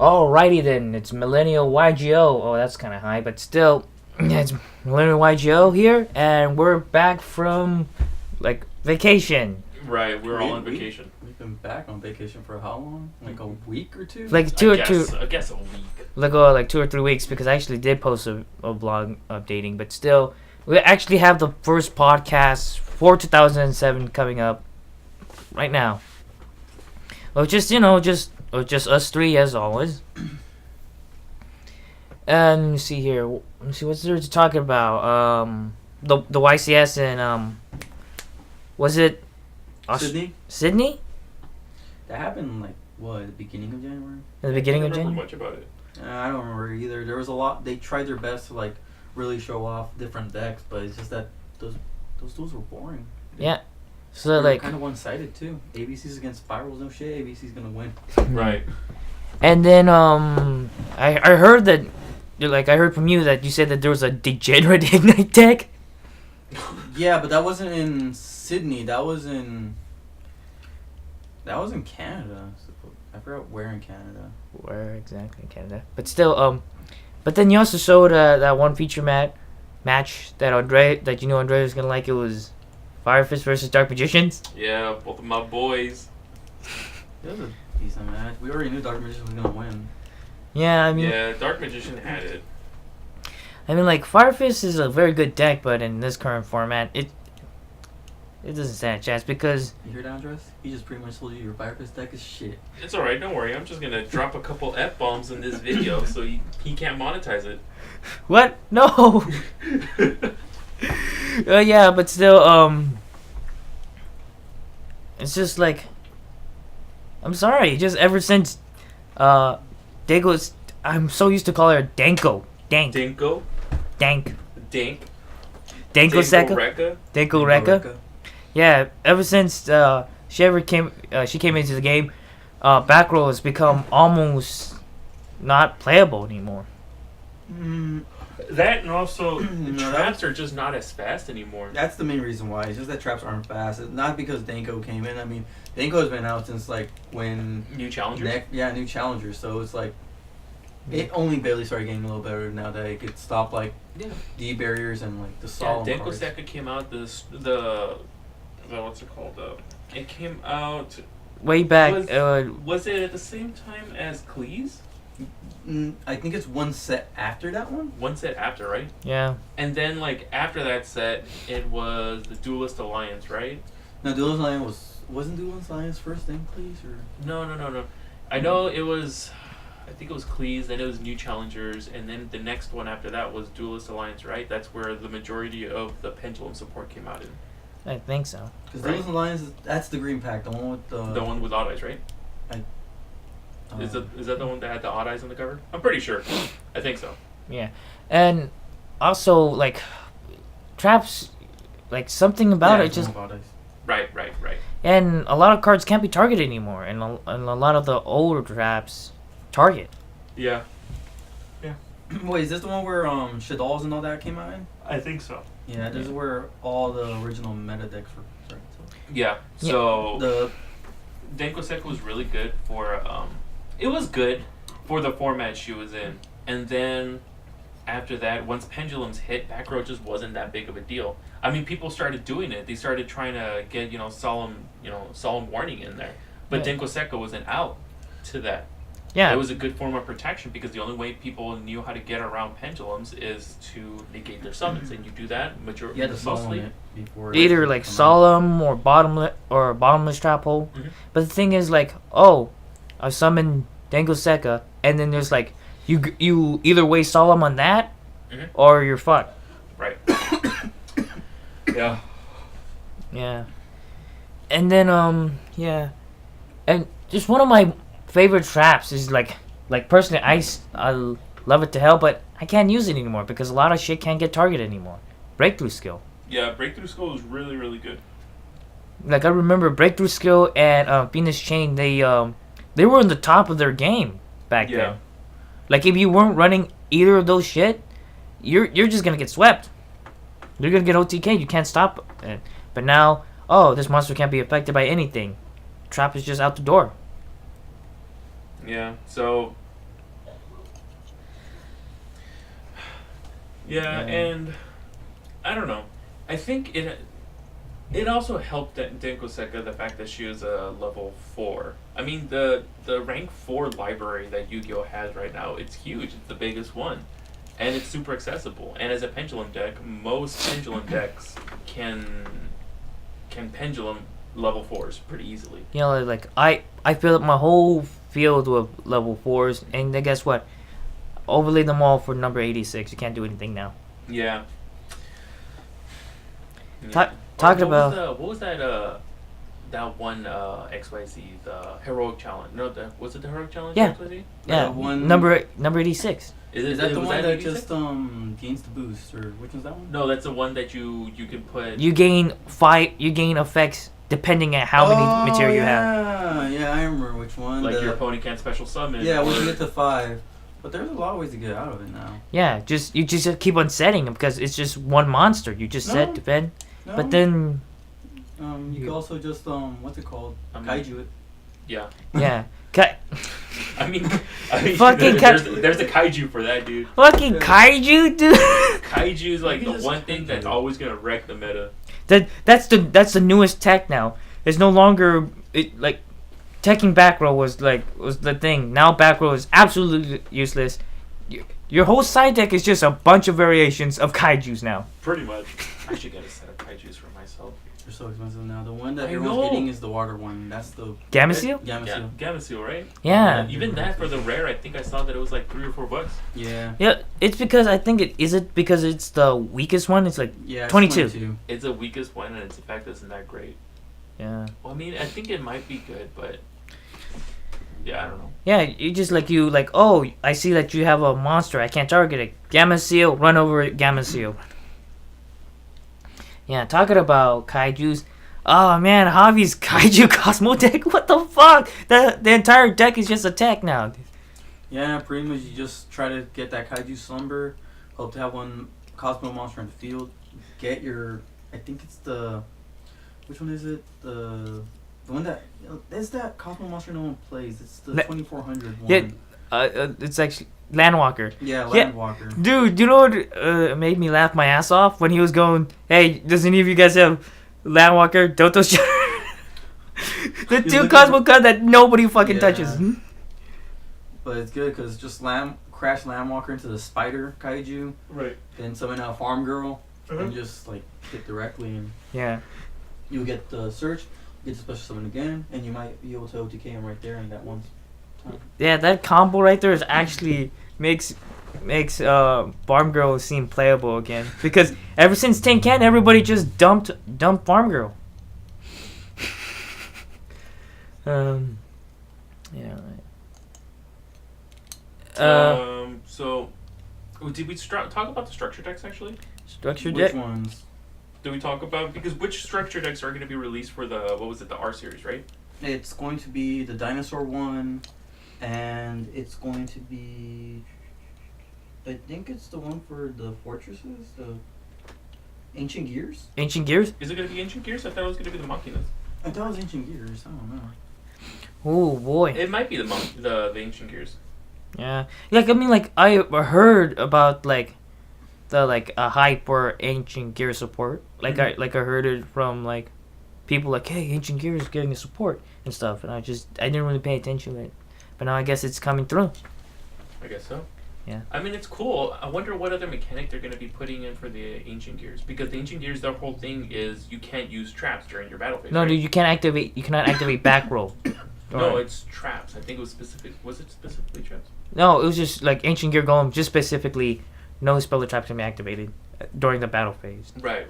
Alrighty then, it's Millennial YGO. Oh, that's kind of high, but still, it's Millennial YGO here, and we're back from, like, vacation. Right, we're all on vacation. We've been back on vacation for how long? Like a week or two? Like I guess a week. Like 2 or 3 weeks, because I actually did post a blog updating, but still, we actually have the first podcast for 2007 coming up right now. Well, just us three as always. And let me see here. Let me see what's there to talk about. The YCS and was it Sydeney? Sydney? That happened like what? At the beginning of January? At the beginning of I don't remember January. much about it. I don't remember either. There was a lot. They tried their best to like really show off different decks, but it's just that those duels were boring. Yeah. So They were like, kind of one-sided too. ABC's against Spirals, no shit. ABC's gonna win. Right. and then I heard that, I heard from you that you said that there was a degenerate Ignite deck. Yeah, but that wasn't in Sydney. That was in Canada. I forgot where in Canada. Where exactly in Canada? But still, but then you also showed that one feature match that Andre was gonna like. It was Fire Fist versus Dark Magicians. Yeah, both of my boys. It was a decent match. We already knew Dark Magician was gonna win. Yeah, I mean, Yeah, Dark Magician had it. like Fire Fist is a very good deck, but in this current format, it doesn't stand a chance because You hear that, Andres? He just pretty much told you your Fire Fist deck is shit. It's alright, don't worry. I'm just gonna drop a couple F-bombs in this video so he can't monetize it. what? No. Yeah, but still, it's just like, I'm sorry, just ever since, Dago's, I'm so used to calling her Danko. Dinko? Dank. Dink? Danko Seka? Rekka? Danko Rekka? Yeah, ever since, she came into the game, back row has become almost not playable anymore. That and also, the No, traps are just not as fast anymore. That's the main reason why. It's just that traps aren't fast. It's not because Danko came in. I mean, Danko's been out since like when New challengers? new challengers. So it's like it only barely started getting a little better now that it could stop like D barriers and like the Yeah, solemn Denko cards. Seka came out, the what's it called? It came out, Way back, was it at the same time as Cleese? I think it's one set after that one. One set after, right? yeah. And then, like, after that set, it was the Duelist Alliance, right? No, Duelist Alliance wasn't Duelist Alliance first then, please, or No. I know it was, I think it was Cleese, then it was New Challengers, and then the next one after that was Duelist Alliance, right? That's where the majority of the Pendulum support came out in. I think so. because Right. Duelist Alliance that's the green pack, the one with The one with Odd Eyes, right? Is that the one that had the Odd Eyes on the cover? I'm pretty sure. I think so. Yeah, and also like traps, like something about it just, Right. and a lot of cards can't be targeted anymore, and a lot of the older traps target. Yeah. Wait, is this the one where Shadalls and all that came out in? I think so. Yeah, this is where all the original meta decks were. Sorry, Yeah. So the Denko Seka was really good for it was good for the format she was in. And then after that, once Pendulums hit, back row just wasn't that big of a deal. I mean, people started doing it. They started trying to get, solemn warning in there. But Yeah. Denko Seka wasn't out to that. Yeah, It was a good form of protection because the only way people knew how to get around Pendulums is to negate their summons, and you do that you had to summon mostly. it before. either like solemn or bottomless trap hole. Mhm. But the thing is, like, oh, I summon Dango Seka, and then there's like you either way solemn on that, Mhm. or you're fucked. Right. Yeah. Yeah. And then yeah, and just one of my favorite traps is like personally I love it to hell, but I can't use it anymore because a lot of shit can't get targeted anymore. Breakthrough skill. Yeah, Breakthrough Skull was really, really good. Like I remember Breakthrough skill and Venus Chain, they were in the top of their game back Yeah. then. Like if you weren't running either of those shit, you're just gonna get swept. You're gonna get OTK. You can't stop it. But now, oh, this monster can't be affected by anything. Trap is just out the door. Yeah, so Yeah, Yeah. and I don't know. I think it also helped that Denko Seka the fact that she was a level 4. I mean the rank 4 library that Yu-Gi-Oh has right now, it's huge. It's the biggest one. And it's super accessible. And as a pendulum deck, most pendulum decks can pendulum level 4s pretty easily. You know, like I fill up my whole field with level 4s, and then guess what? Overlay them all for number 86. You can't do anything now. Yeah. Talking about what was that that one XYZ, the heroic challenge? No, was it the heroic challenge? Yeah. XYZ? yeah, one- number 86. Is that the was one that 86? just gains the boost, or which one's that one? No, that's the one that you can put. You gain effects depending on how many material you have. Yeah, I remember which one. Like your opponent can't special summon. Yeah, when or- you get to 5. But there's a lot of ways to get out of it now. Yeah, you just keep on setting them because it's just one monster. You just set No. defend, No, but then you can also just what's it called? Kaiju it. Yeah. yeah, I mean Fucking there's a kaiju for that, dude. fucking kaiju, dude. Kaiju is like You the can just one thing that's kaiju. always gonna wreck the meta. That's the newest tech now. It's no longer like teching back row was the thing. Now back row is absolutely useless. Your whole side deck is just a bunch of variations of kaijus now. Pretty much. I should get a set of kaijus for myself. They're so expensive now. The one that I everyone's know. getting is the water one. That's the Gameciel? Gameciel. Yeah, Gameciel, right? Yeah. Even that for the rare, I think I saw that it was like $3 or $4. Yeah. Yeah, it's because I think it because it's the weakest one. It's like Yeah. It's 22. It's the weakest one, and its effect isn't that great. yeah. Well, I mean, I think it might be good, but yeah, I don't know. Yeah, oh, I see that you have a monster. I can't target it. Gameciel, run over it. Gameciel. Yeah, talking about kaijus. Oh man, Javi's kaiju Cosmo deck. What the fuck? The entire deck is just attack now. Yeah, pretty much you just try to get that Kaiju Slumber. Hope to have one Cosmo monster in the field. Get your, I think it's the, which one is it? The one that, is that Cosmo monster no one plays. It's the 2400 one. Yeah, it's actually Landwalker. Yeah, Yeah. Landwalker. Dude, you know what made me laugh my ass off when he was going, "Hey, does any of you guys have Landwalker, Doto's the two Cosmo cards that nobody fucking Yeah. touches." But it's good because just crash Landwalker into the Spider Kaiju, Right. then summon out Farm Girl, Uh-huh. and just like hit directly, and Yeah. you'll get the search, get the special summon again, and you might be able to OTK him right there in that one time. Yeah, that combo right there is actually makes Farm Girl seem playable again, because ever since Tenkan, everybody just dumped Farm Girl. Yeah. So, did we talk about the structure decks actually? Structure Which deck. ones? Did we talk about because which structure decks are going to be released for the the R series, right? It's going to be the dinosaur one, and it's going to be, I think it's the one for the fortresses, the Ancient Gears? Ancient Gears. Is it going to be Ancient Gears? I thought it was going to be the Machinas. I thought it was Ancient Gears, I don't know. Oh boy. It might be the Ancient Gears. Yeah. Like I mean, like I heard about like the a hype for Ancient Gear support. Like Mhm. I heard it from like people like, hey, Ancient Gear is getting a support and stuff, and I didn't really pay attention to it, but now I guess it's coming through. I guess so. Yeah. I mean, it's cool. I wonder what other mechanic they're going to be putting in for the Ancient Gears, because the Ancient Gears, their whole thing is you can't use traps during your battle phase. No, right? dude, you cannot activate back roll. No, Or- it's traps. I think it was specific. Was it specifically traps? No, it was just like Ancient Gear Golem, just specifically no spell or traps can be activated during the battle phase. Right.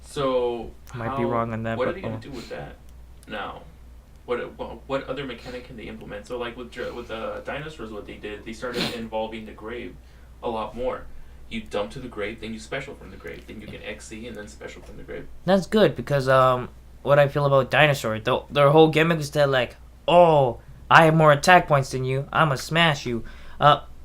So Might be wrong on that, What are but they going to do with that now? What other mechanic can they implement? So like with the dinosaurs, what they did, they started involving the grave a lot more. You dump to the grave, then you special from the grave, then you can XC and then special from the grave. That's good because what I feel about Dinosaur, their whole gimmick is that like, oh, I have more attack points than you, I'ma smash you.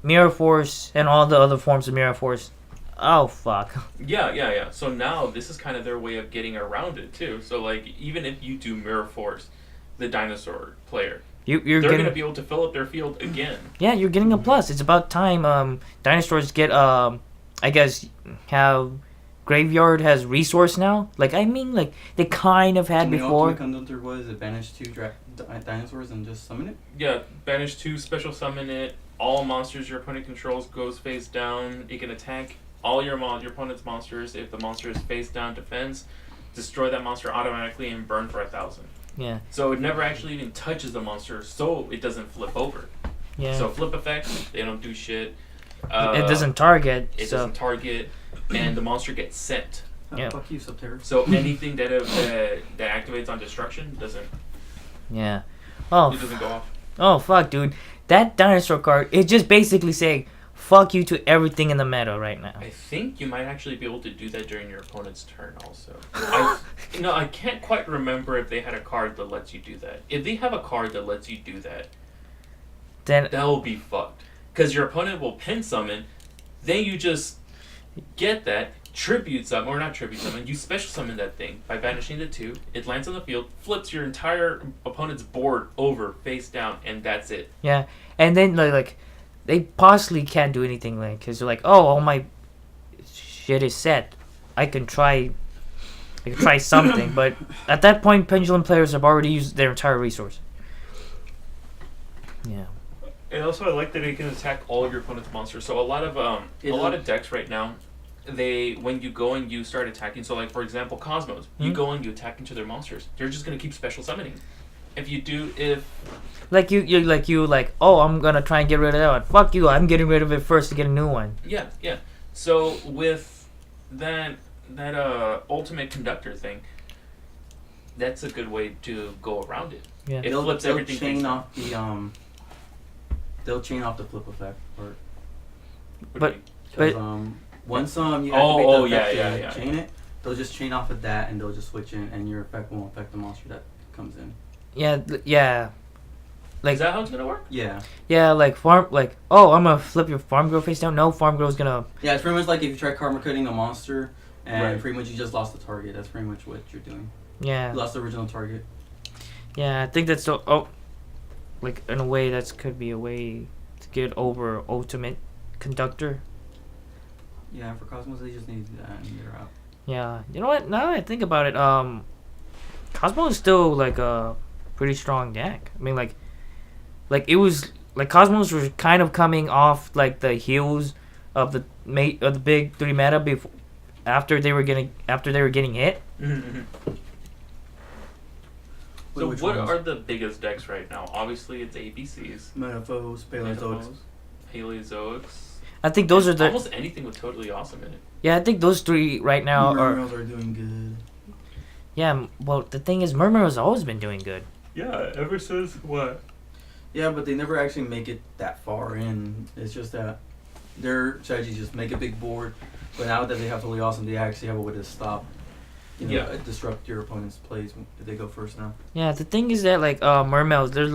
Mirror Force and all the other forms of Mirror Force. Oh fuck. Yeah. So now this is kind of their way of getting around it too. So like even if you do Mirror Force, the dinosaur player, You're they're getting going to be able to fill up their field again. yeah, you're getting a plus. It's about time dinosaurs get I guess how Graveyard has resource now. Like I mean, like they kind of had before. Ultimate Conductor was it banish 2 dinosaurs and just summon it? Yeah, banish 2, special summon it. All monsters your opponent controls goes face down. It can attack all your opponent's monsters. If the monster is face down, defends. Destroy that monster automatically and burn for 1,000. Yeah. So it never actually even touches the monster, so it doesn't flip over. Yeah. So flip effects, they don't do shit. It doesn't target. It doesn't target, and the monster gets sent. Yeah. Fuck you, Subterra. So anything that activates on destruction doesn't. Yeah. It doesn't go off. Oh fuck, dude. That dinosaur card is just basically saying fuck you to everything in the meta right now. I think you might actually be able to do that during your opponent's turn also. I can't quite remember if they had a card that lets you do that. If they have a card that lets you do that, Then that will be fucked. Because your opponent will pin summon, then you just get that, tribute summon, or not tribute summon, you special summon that thing by banishing the 2, it lands on the field, flips your entire opponent's board over, face down, and that's it. yeah, and then like they possibly can't do anything like because they're like, oh, all my shit is set. I can try something, but at that point, Pendulum players have already used their entire resource. Yeah. And also, I like that it can attack all your opponent's monsters. So a lot of decks right now, when you go and you start attacking. So like for example, Cosmos, you go and you attack into their monsters. They're just gonna keep special summoning. Oh, I'm gonna try and get rid of that one. Fuck you, I'm getting rid of it first to get a new one. Yeah. So with that ultimate conductor thing, that's a good way to go around it. Yeah. It flips everything. They'll chain off the flip effect part. But once you activate the effect and chain it, they'll just chain off of that and they'll just switch in, and your effect won't affect the monster that comes in. Yeah. Like, is that how it's gonna work? Yeah. Yeah, like I'm gonna flip your farm girl face down. No, farm girl's gonna. Yeah, it's pretty much like if you try karma cutting a monster and pretty much you just lost the target. That's pretty much what you're doing. Yeah. You lost the original target. Yeah, I think that's so. Like in a way, that could be a way to get over ultimate conductor. Yeah, for Cosmos they just need that and they're out. Yeah, you know what? Now that I think about it, Cosmos is still like a pretty strong deck. I mean, like it was like Cosmos was kind of coming off like the heels of the big 3 meta after they were getting hit. Mm-hmm. So what are the biggest decks right now? Obviously, it's ABCs. Metaphos, Paleozoics. I think those are the almost anything with totally awesome in it. Yeah, I think those 3 right now are doing good. Yeah, well, the thing is, Murmur has always been doing good. Yeah, ever since what? Yeah, but they never actually make it that far in. It's just that their strategy is just make a big board, but now that they have totally awesome, they actually have a way to stop. Disrupt your opponent's plays if they go first now. Yeah, the thing is that like Mermails, they're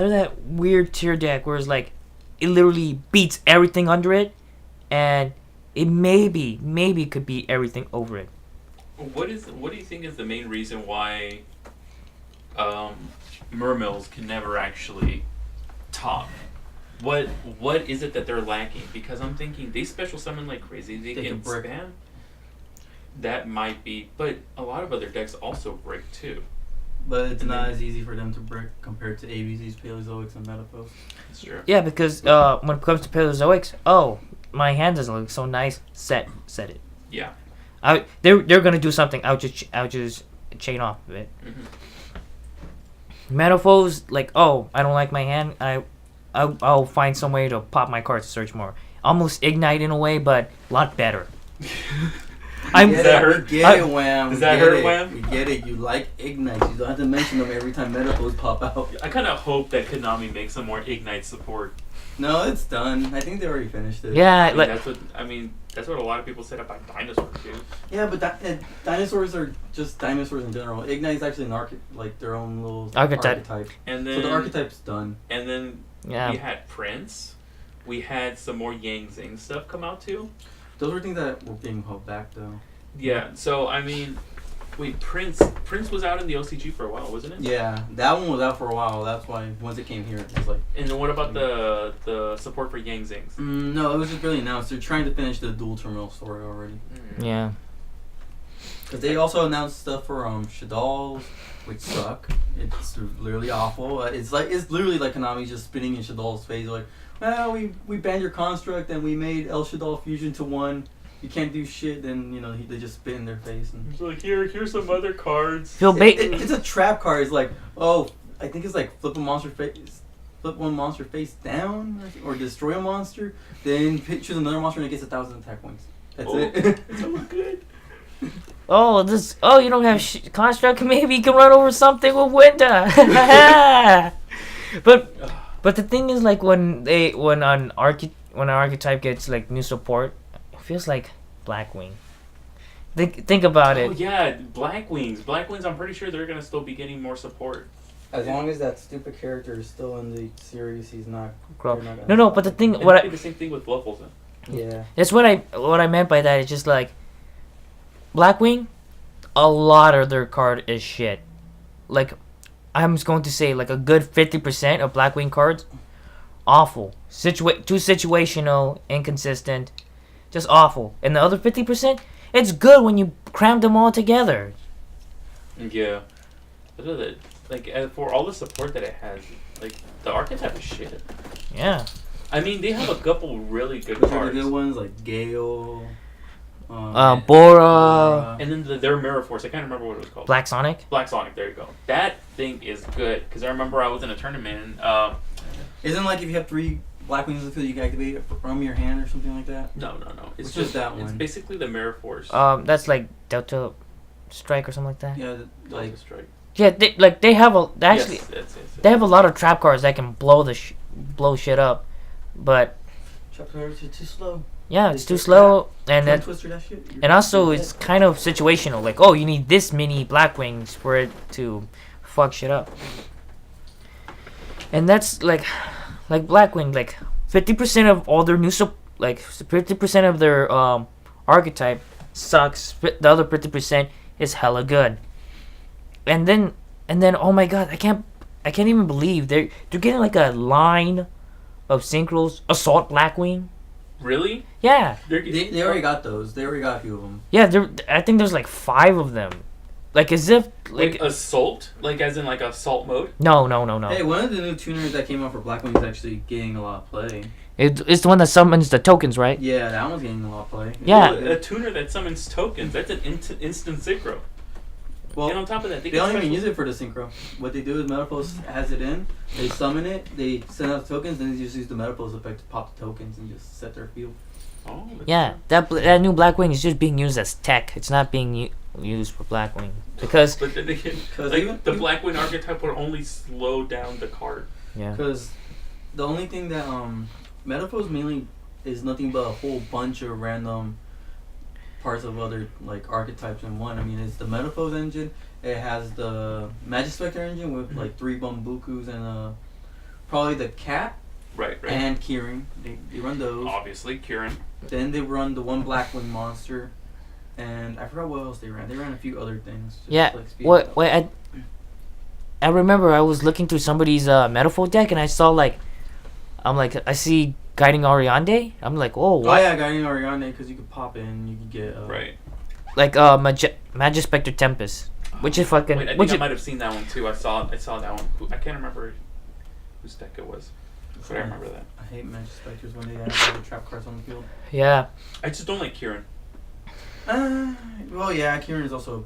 that weird tier deck where it's like it literally beats everything under it, and it maybe could beat everything over it. What do you think is the main reason why Mermills can never actually top? What is it that they're lacking? Because I'm thinking they special summon like crazy. They can spam. That might be, but a lot of other decks also break too. But it's not as easy for them to break compared to ABCs, Paleozoics, and Metaphos. That's true. Yeah, because when it comes to Paleozoics, my hand doesn't look so nice. Set it. Yeah. They're gonna do something. I'll just chain off of it. Mm-hmm. Metaphors, like, I don't like my hand. I'll find some way to pop my cards to search more. Almost Ignite in a way, but a lot better. Does that hurt? We get it, Wham. Does that hurt, Wham? We get it. You like Ignite. You don't have to mention them every time Metaphors pop out. I kind of hope that Konami makes some more Ignite support. No, it's done. I think they already finished it. Yeah, that's what a lot of people said about Dinosaur too. Yeah, but dinosaurs are just dinosaurs in general. Ignite is actually their own little archetype. And then, so the archetype's done. And then we had Prince. We had some more Yang Zing stuff come out too. Those were things that were being held back though. Yeah, so I mean, Wait, Prince was out in the OCG for a while, wasn't it? Yeah, that one was out for a while. That's why once it came here, it was like. And then what about the support for Yang Zings? No, it was just really announced. They're trying to finish the dual terminal story already. Yeah. Because they also announced stuff for Shaddols, which suck. It's literally awful. It's literally like Konami just spitting in Shaddol's face, like, well, we banned your construct and we made El Shaddol fusion to one. You can't do shit. Then they just spit in their face. And It's like here's some other cards. it's a trap card. It's like, oh, I think it's like flip one monster face down, or destroy a monster. Then choose another monster and it gets 1,000 attack points. That's it. So good. You don't have construct. Maybe you can run over something with Winter. but the thing is, like, when an archetype gets like new support, it feels like Blackwing. Think about it. Oh yeah, Blackwings. Blackwings. I'm pretty sure they're gonna still be getting more support. As long as that stupid character is still in the series, he's not. No. But the thing, The same thing with Fluffles. Yeah. That's what I meant by that. It's just like Blackwing. A lot of their card is shit. Like, I'm just going to say, like, a good 50% of Blackwing cards, awful. Too situational, inconsistent, just awful. And the other 50%, it's good when you cram them all together. Yeah. Like, for all the support that it has, like, the archetype is shit. Yeah. I mean, they have a couple really good Those are cards. the good ones, like Gale. Bora. And then their Mirror Force, I can't remember what it was called. Black Sonic. Black Sonic, there you go. That thing is good, because I remember I was in a tournament. Isn't like if you have 3 Blackwings in the field, you can activate it from your hand or something like that? No. It's It's just that one. It's basically the Mirror Force. That's like Delta Strike or something like that. Yeah, like Delta Strike. Yeah, they have actually Yes. they have a lot of trap cards that can blow shit up, but trap cards are too slow. yeah, it's too slow, and that Twister that shit. and also it's kind of situational. Like, oh, you need this many Blackwings for it to fuck shit up, and that's like Blackwing, like 50% of all their new 50% of their archetype sucks. The other 50% is hella good. And then oh my god, I can't even believe they're getting like a line of synchros. Assault Blackwing. Really? Yeah. They already got those. They already got a few of them. Yeah, I think there's like 5 of them. Like, as if like assault, like as in like assault mode. No. Hey, one of the new tuners that came out for Blackwing is actually getting a lot of play. It's the one that summons the tokens, right? Yeah, that one's getting a lot of play. Yeah. A tuner that summons tokens. That's an instant synchro. Well, and on top of that, they don't even use it for the synchro. What they do is Metapost has it in, they summon it, they send out the tokens, then they just use the Metapost effect to pop the tokens and just set their field. Oh, Yeah, that new Blackwing is just being used as tech. It's not being used for Blackwing because But then again, the Blackwing archetype would only slow down the card. yeah. Because the only thing that Metapost mainly is nothing but a whole bunch of random parts of other like archetypes in one. I mean, it's the Metaphose engine. It has the Magic Spectre engine with like 3 Bambukus and probably the Cat Right. and Kieran. They run those. Obviously, Kieran. Then they run the 1 Blackwing monster, and I forgot what else they ran. They ran a few other things. Just, Yeah. like, speed it up. I remember I was looking through somebody's Metaphor deck and I saw I see Guiding Ariande. I'm like, oh, what? Oh yeah, Guiding Ariane, because you could pop in, you could get Right. Like Magic Spectre Tempest, which is fucking. Wait, I think I might have seen that one too. I saw that one. I can't remember whose deck it was, but I remember that. I hate Magic Spectres when they have all the trap cards on the field. Yeah. I just don't like Kieran. Well, yeah, Kieran is also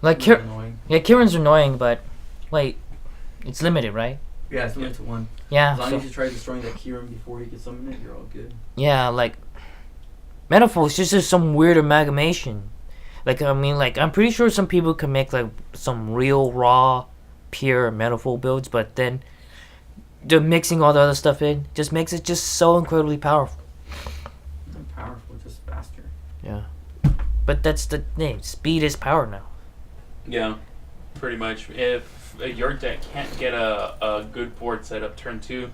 Like annoying. Yeah, Kieran's annoying, but wait, it's limited, right? Yeah, it's limited to 1. Yeah. As long as you try destroying that Kieran before you can summon it, you're all good. Yeah, like Metaphor is just some weird amalgamation. Like, I mean, like, I'm pretty sure some people can make like some real raw, pure Metaphor builds, but then the mixing all the other stuff in just makes it just so incredibly powerful. Not powerful, just faster. Yeah. But that's the thing. Speed is power now. Yeah, pretty much. If your deck can't get a good board set up turn 2,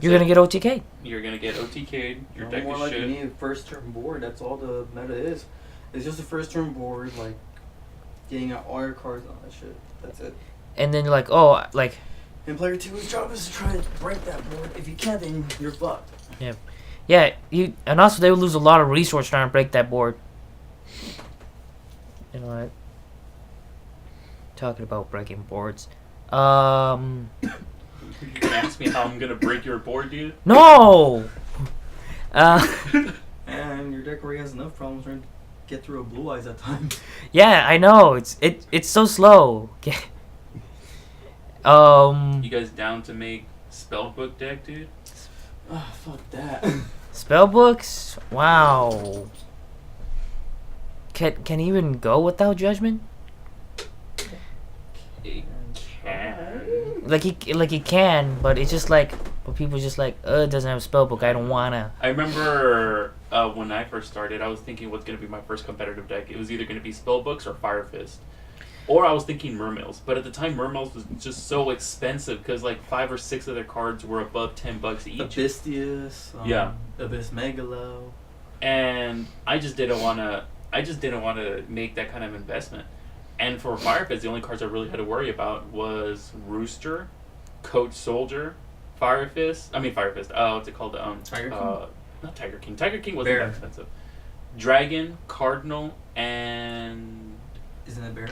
You're gonna get OTK. You're gonna get OTK'd. Your deck more is like shit. you need a first turn board. That's all the meta is. It's just a first turn board. Like getting out all your cards, all that shit. That's it. And then you're like, oh, like, And player 2's job is to try to break that board. If you can't, then you're fucked. yeah, and also they would lose a lot of resource trying to break that board. You know what? Talking about breaking boards. You can ask me how I'm gonna break your board, dude. No! And your deck already has enough problems trying to get through a blue eyes at times. Yeah, I know. It's so slow. You guys down to make spellbook deck, dude? Ah, fuck that. Spellbooks? Wow. Can he even go without judgment? It can. Like he can, but it's just like, but people just like, it doesn't have a spellbook. I don't wanna. I remember when I first started, I was thinking what's going to be my first competitive deck. It was either going to be Spellbooks or Fire Fist. Or I was thinking Mermails. But at the time, Mermails was just so expensive because like 5 or 6 of their cards were above $10 each. Abystius. Yeah. Abyss Megalo. And I just didn't want to make that kind of investment. And for Fire Fist, the only cards I really had to worry about was Rooster, Coach Soldier, Fire Fist. What's it called? Tiger King? Not Tiger King. Tiger King wasn't that expensive. Dragon, Cardinal, and Isn't it Bear?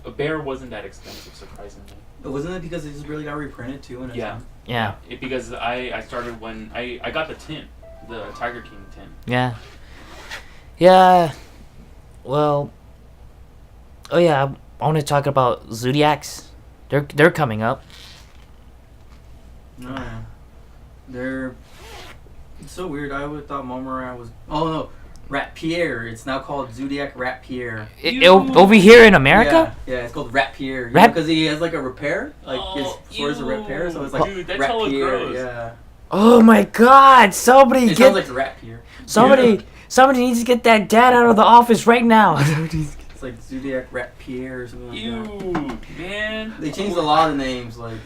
a bear wasn't that expensive, surprisingly. But wasn't it because it just really got reprinted too? In Yeah. Yeah. Because I started when I got the tint, the Tiger King tint. Yeah. Yeah. Well. Oh yeah, I want to talk about Zodiacs. They're coming up. No. They're. It's so weird. I would have thought Momoran was. Oh no, Rat Pierre. It's now called Zodiac Rat Pierre. Over here in America? Yeah, it's called Rat Pierre. Rat- Because he has like a repair, like his swords are repair, so it's like Dude, that's Rat hella Pierre. gross. Yeah. Oh my God! Somebody It sounds like Rat Pierre. Somebody needs to get that dad out of the office right now. It's like Zodiac Rat Pierre or something like Ew, that. man. They changed a lot of names, like.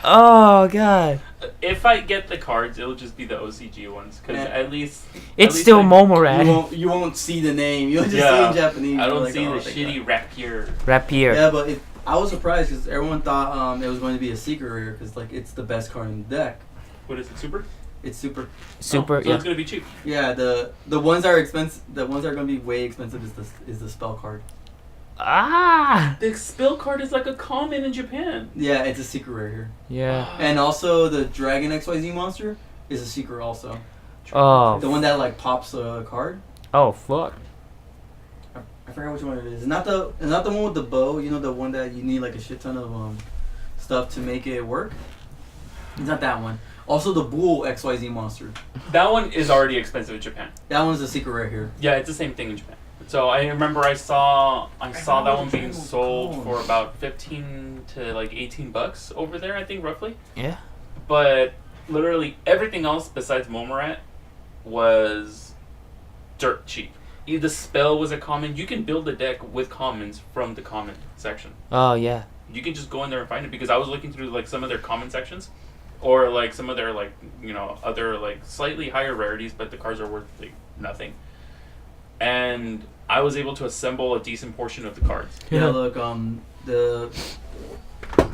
Oh God! If I get the cards, it'll just be the OCG ones, because Yeah. at least It's still Momorad. You won't see the name. You'll just see it in Japanese. I don't like, see oh, the thank shitty God. Rapier. Rapier. Yeah, but I was surprised because everyone thought it was going to be a secret rare because like it's the best card in the deck. What is it, Super? It's super. Super. So Yeah. it's gonna be cheap. Yeah, the ones that are expensive, the ones that are going to be way expensive is the spell card. Ah. The spell card is like a common in Japan. Yeah, it's a secret rare here. Yeah. And also the Dragon XYZ monster is a secret also. Oh. The one that like pops a card. Oh fuck. I forgot which one it is. It's not the one with the bow. You know, the one that you need like a shit ton of stuff to make it work. It's not that one. Also the Bull XYZ monster. That one is already expensive in Japan. That one's a secret rare here. Yeah, it's the same thing in Japan. So I remember I saw that one being sold for about 15 to like $18 over there, I think, roughly. Yeah. But literally everything else besides Momorat was dirt cheap. The spell was a common. You can build a deck with commons from the common section. Oh yeah. You can just go in there and find it, because I was looking through like some of their common sections, or like some of their like other like slightly higher rarities, but the cards are worth like nothing. And I was able to assemble a decent portion of the cards. Yeah, look, the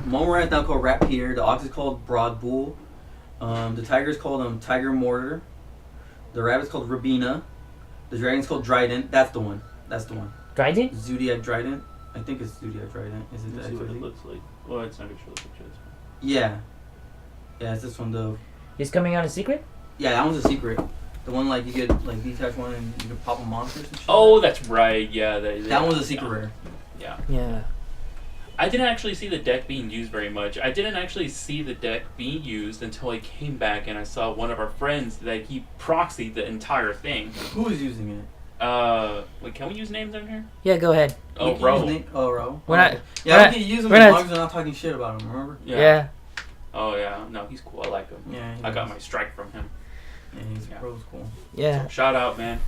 Momorat is now called Rat Pierre. The Ox is called Broad Bull. The Tiger is called Tiger Mortar. The Rabbit's called Rabina. The Dragon's called Drident. That's the one. Dryden? Zodiac Drident. I think it's Zodiac Drident. Is it Let's that see what it actually? looks like. Well, it's not gonna show the pictures. Yeah. Yeah, it's this one though. He's coming out in secret? Yeah, that one's a secret. The one like you get like detach one and you can pop a monsters and shit. Oh, that's right. Yeah, that one's a secret rare. Yeah. Yeah. I didn't actually see the deck being used very much. I didn't actually see the deck being used until I came back and I saw one of our friends that he proxied the entire thing. Who is using it? Wait, can we use names on here? Yeah. Go ahead. Oh, You can Ro. use name- Oh, Ro. We're not- Yeah, we're we not- can use him we're as not- long as we're not talking shit about him. Remember? Yeah. Oh yeah. No, he's cool. I like him. Yeah. I got my strike from him. Yeah, he's Yeah. Ro's cool. Yeah. So, shout out, man.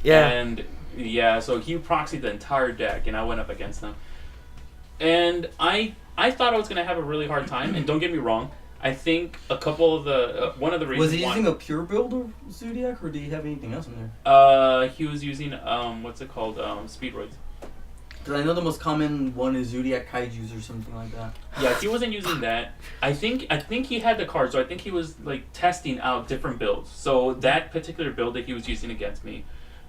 Yeah. And yeah, so he proxied the entire deck, and I went up against him. And I thought I was gonna have a really hard time. And don't get me wrong, I think a couple of the one of the reasons Was he using a pure build of Zodiac, or did he have anything else in there? he was using what's it called, speedroids. Because I know the most common one is Zodiac Kaijus or something like that. Yeah, he wasn't using that. I think he had the card, so I think he was like testing out different builds. So that particular build that he was using against me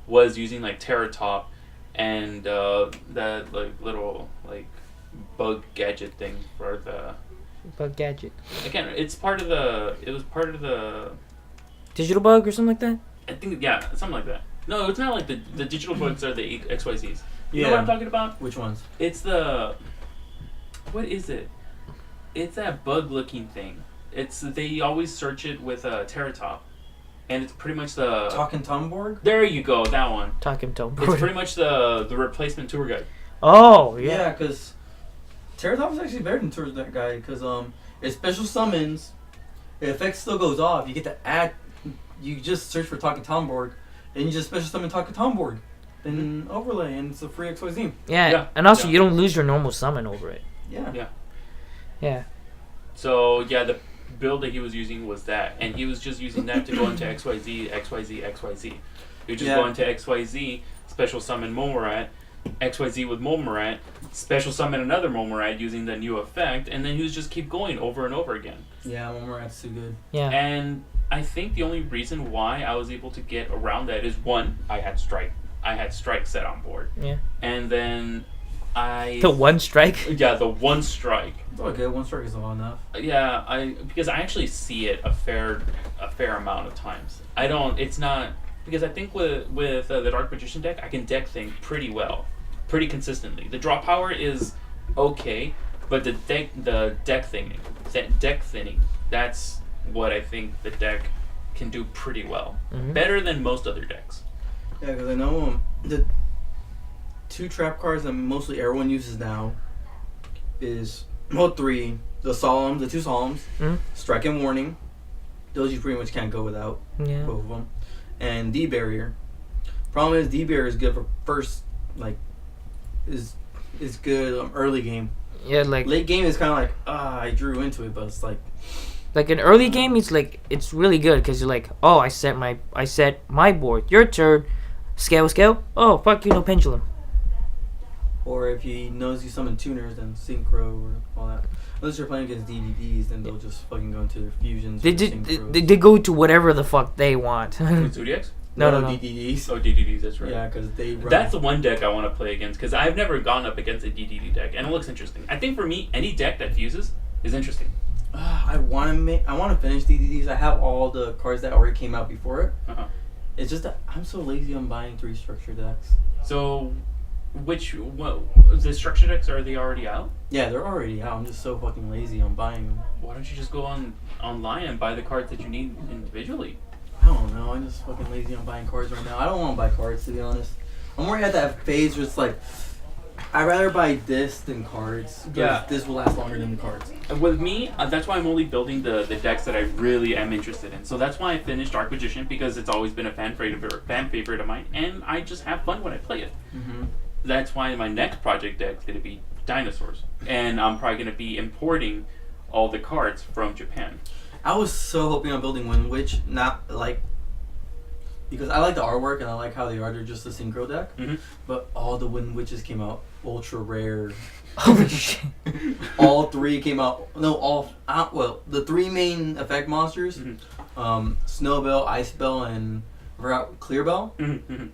was using like Terratop and that like little like bug gadget thing for the Bug gadget. again. It's part of the. It was part of the. Digital bug or something like that? I think something like that. No, it's not like the digital bugs are the XYZs. You know what I'm talking about? Which ones? It's the. What is it? It's that bug-looking thing. They always search it with a Terratop, and it's pretty much the. Talking Tomborg? There you go, that one. Talking to It's pretty much the replacement tour guide. Oh, yeah. Yeah, because Terratop is actually better than Tour that guy because it special summons. The effect still goes off. You get to add. You just search for Talking Tomborg, and you just special summon Talking Tomborg, then overlay, and it's a free XYZ. Yeah, and also you don't lose your normal summon over it. Yeah. Yeah. So yeah, the build that he was using was that, and he was just using that to go into XYZ, XYZ, XYZ. He would just go into XYZ, special summon Momorat, XYZ with Momorat, special summon another Momorat using the new effect, and then he would just keep going over and over again. Yeah, Momorat's too good. Yeah. And I think the only reason why I was able to get around that is one, I had Strike. I had Strike set on board. Yeah. And then The one strike? Yeah, the one strike. It's all good. One strike is all enough. Yeah, because I actually see it a fair amount of times. I don't. It's not because I think with the Dark Magician deck, I can deck thing pretty well, pretty consistently. The draw power is okay, but the deck thinning. That's what I think the deck can do pretty well, better than most other decks. Yeah, because I know the two trap cards that mostly everyone uses now is three. The two solemns, Strike and Warning. Those you pretty much can't go without. Yeah. Both of them. And D Barrier. Problem is D Barrier is good for first, is good early game. Yeah, like late game is kind of like I drew into it, but it's like an early game. It's really good because you're like, oh, I set my board. Your turn. Scale. Oh, fuck you, no pendulum. Or if he knows you summon tuners, then Synchro or all that. Unless you're playing against DDDs, then they'll just fucking go into their fusions. They go to whatever the fuck they want. With Zodiacs? No. DDDs. Oh, DDDs, that's right. Yeah, because they run. That's the one deck I want to play against, because I've never gone up against a DDD deck, and it looks interesting. I think for me, any deck that fuses is interesting. I want to finish DDDs. I have all the cards that already came out before it. It's just that I'm so lazy on buying 3 structure decks. So, the structure decks, are they already out? Yeah, they're already out. I'm just so fucking lazy on buying them. Why don't you just go online and buy the cards that you need individually? I don't know. I'm just fucking lazy on buying cards right now. I don't want to buy cards, to be honest. I'm already at that phase where it's like, I'd rather buy this than cards. Yeah. This will last longer than the cards. With me, that's why I'm only building the decks that I really am interested in. So that's why I finished Dark Magician, because it's always been a fan favorite of mine, and I just have fun when I play it. That's why my next project deck is going to be Dinosaurs. And I'm probably going to be importing all the cards from Japan. I was so hoping on building Wind Witch, because I like the artwork and I like how they are. They're just a synchro deck. But all the Wind Witches came out ultra rare. Holy shit. All 3 came out. No, the 3 main effect monsters, Snowbell, Icebell, and Clearbell,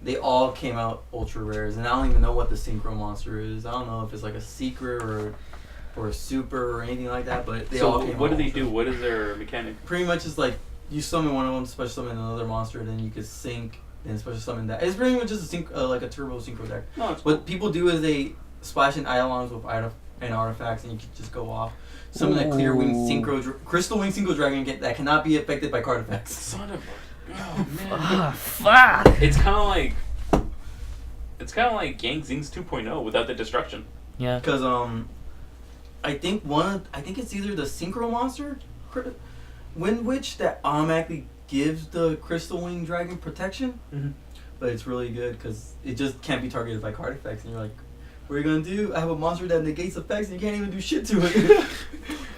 they all came out ultra rares. And I don't even know what the synchro monster is. I don't know if it's like a secret or a super or anything like that, but they all came out. So what do they do? What is their mechanic? Pretty much it's like you summon one of them, special summon another monster, then you could sync and special summon that. It's pretty much just like a turbo synchro deck. No, it's cool. What people do is they splash in Eidolons with and artifacts, and you can just go off. Summon that clear wing crystal wing synchro dragon that cannot be affected by card effects. Son of a man. Fuck. It's kind of like Yang Zing's 2.0 without the destruction. Yeah. Because I think it's either the synchro monster, Wind Witch, that automatically gives the crystal wing dragon protection. But it's really good because it just can't be targeted by card effects, and you're like, what are you gonna do? I have a monster that negates effects, and you can't even do shit to it.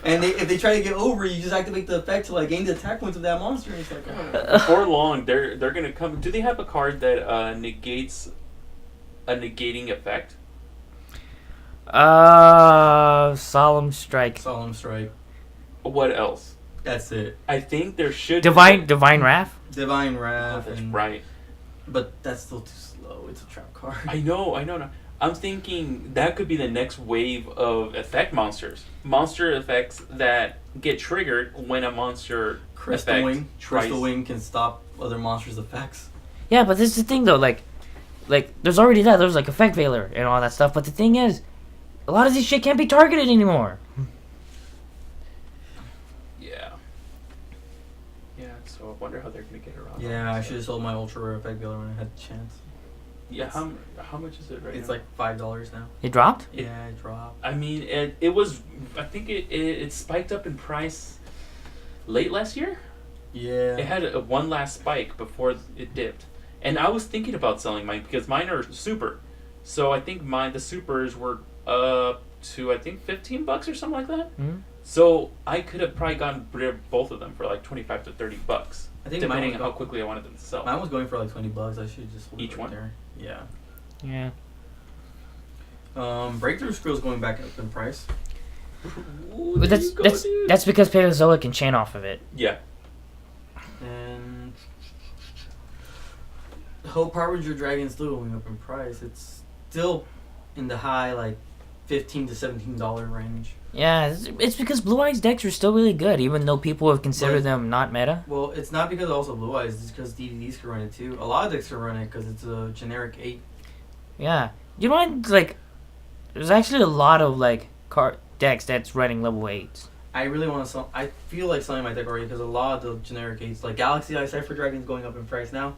And if they try to get over, you just activate the effect to gain the attack points of that monster. And it's like, Before long, they're gonna come. Do they have a card that negates a negating effect? Solemn Strike. Solemn Strike. What else? That's it. I think there should Divine Wrath? Divine Oh, Wrath. that's and, right. But that's still too slow. It's a trap card. I know. No. I'm thinking that could be the next wave of effect monsters. Monster effects that get triggered when a monster Crystal effect Wing. tries. Crystal Wing can stop other monsters' effects. Yeah, but this is the thing though, like there's already that, there's like Effect Veiler and all that stuff, but the thing is, a lot of this shit can't be targeted anymore. Yeah. Yeah, so I wonder how they're gonna get around. Yeah, all I that should have sold my Ultra Rare Effect Veiler when I had the chance. stuff. Yeah, how much is it right It's now? like $5 now. It dropped? Yeah, it dropped. I mean, it was. I think it spiked up in price late last year. Yeah. It had one last spike before it dipped, and I was thinking about selling mine because mine are super. So I think the supers were up to I think $15 or something like that. Mm-hmm. So I could have probably gotten rid of both of them for like $25 to $30, I think depending on how quickly I wanted them to sell. Mine was going for like $20. I should just hold Each it right one? there. Yeah. Yeah. Breakthrough Scrill's going back up in price. Ooh, But there you go, dude. that's because Paleozoic can chain off of it. Yeah. And Hope Harbinger Dragon's still going up in price. It's still in the high like $15 to $17 range. Yeah, it's because Blue Eyes decks are still really good, even though people have considered But- them not meta. Well, it's not because also Blue Eyes. It's because DVDs can run it too. A lot of decks can run it because it's a generic 8. Yeah. You know what, like, there's actually a lot of, like, card decks that's running level 8s. I really want to sell. I feel like selling my deck already because a lot of the generic 8s, like Galaxy Eye Cypher Dragon's going up in price now.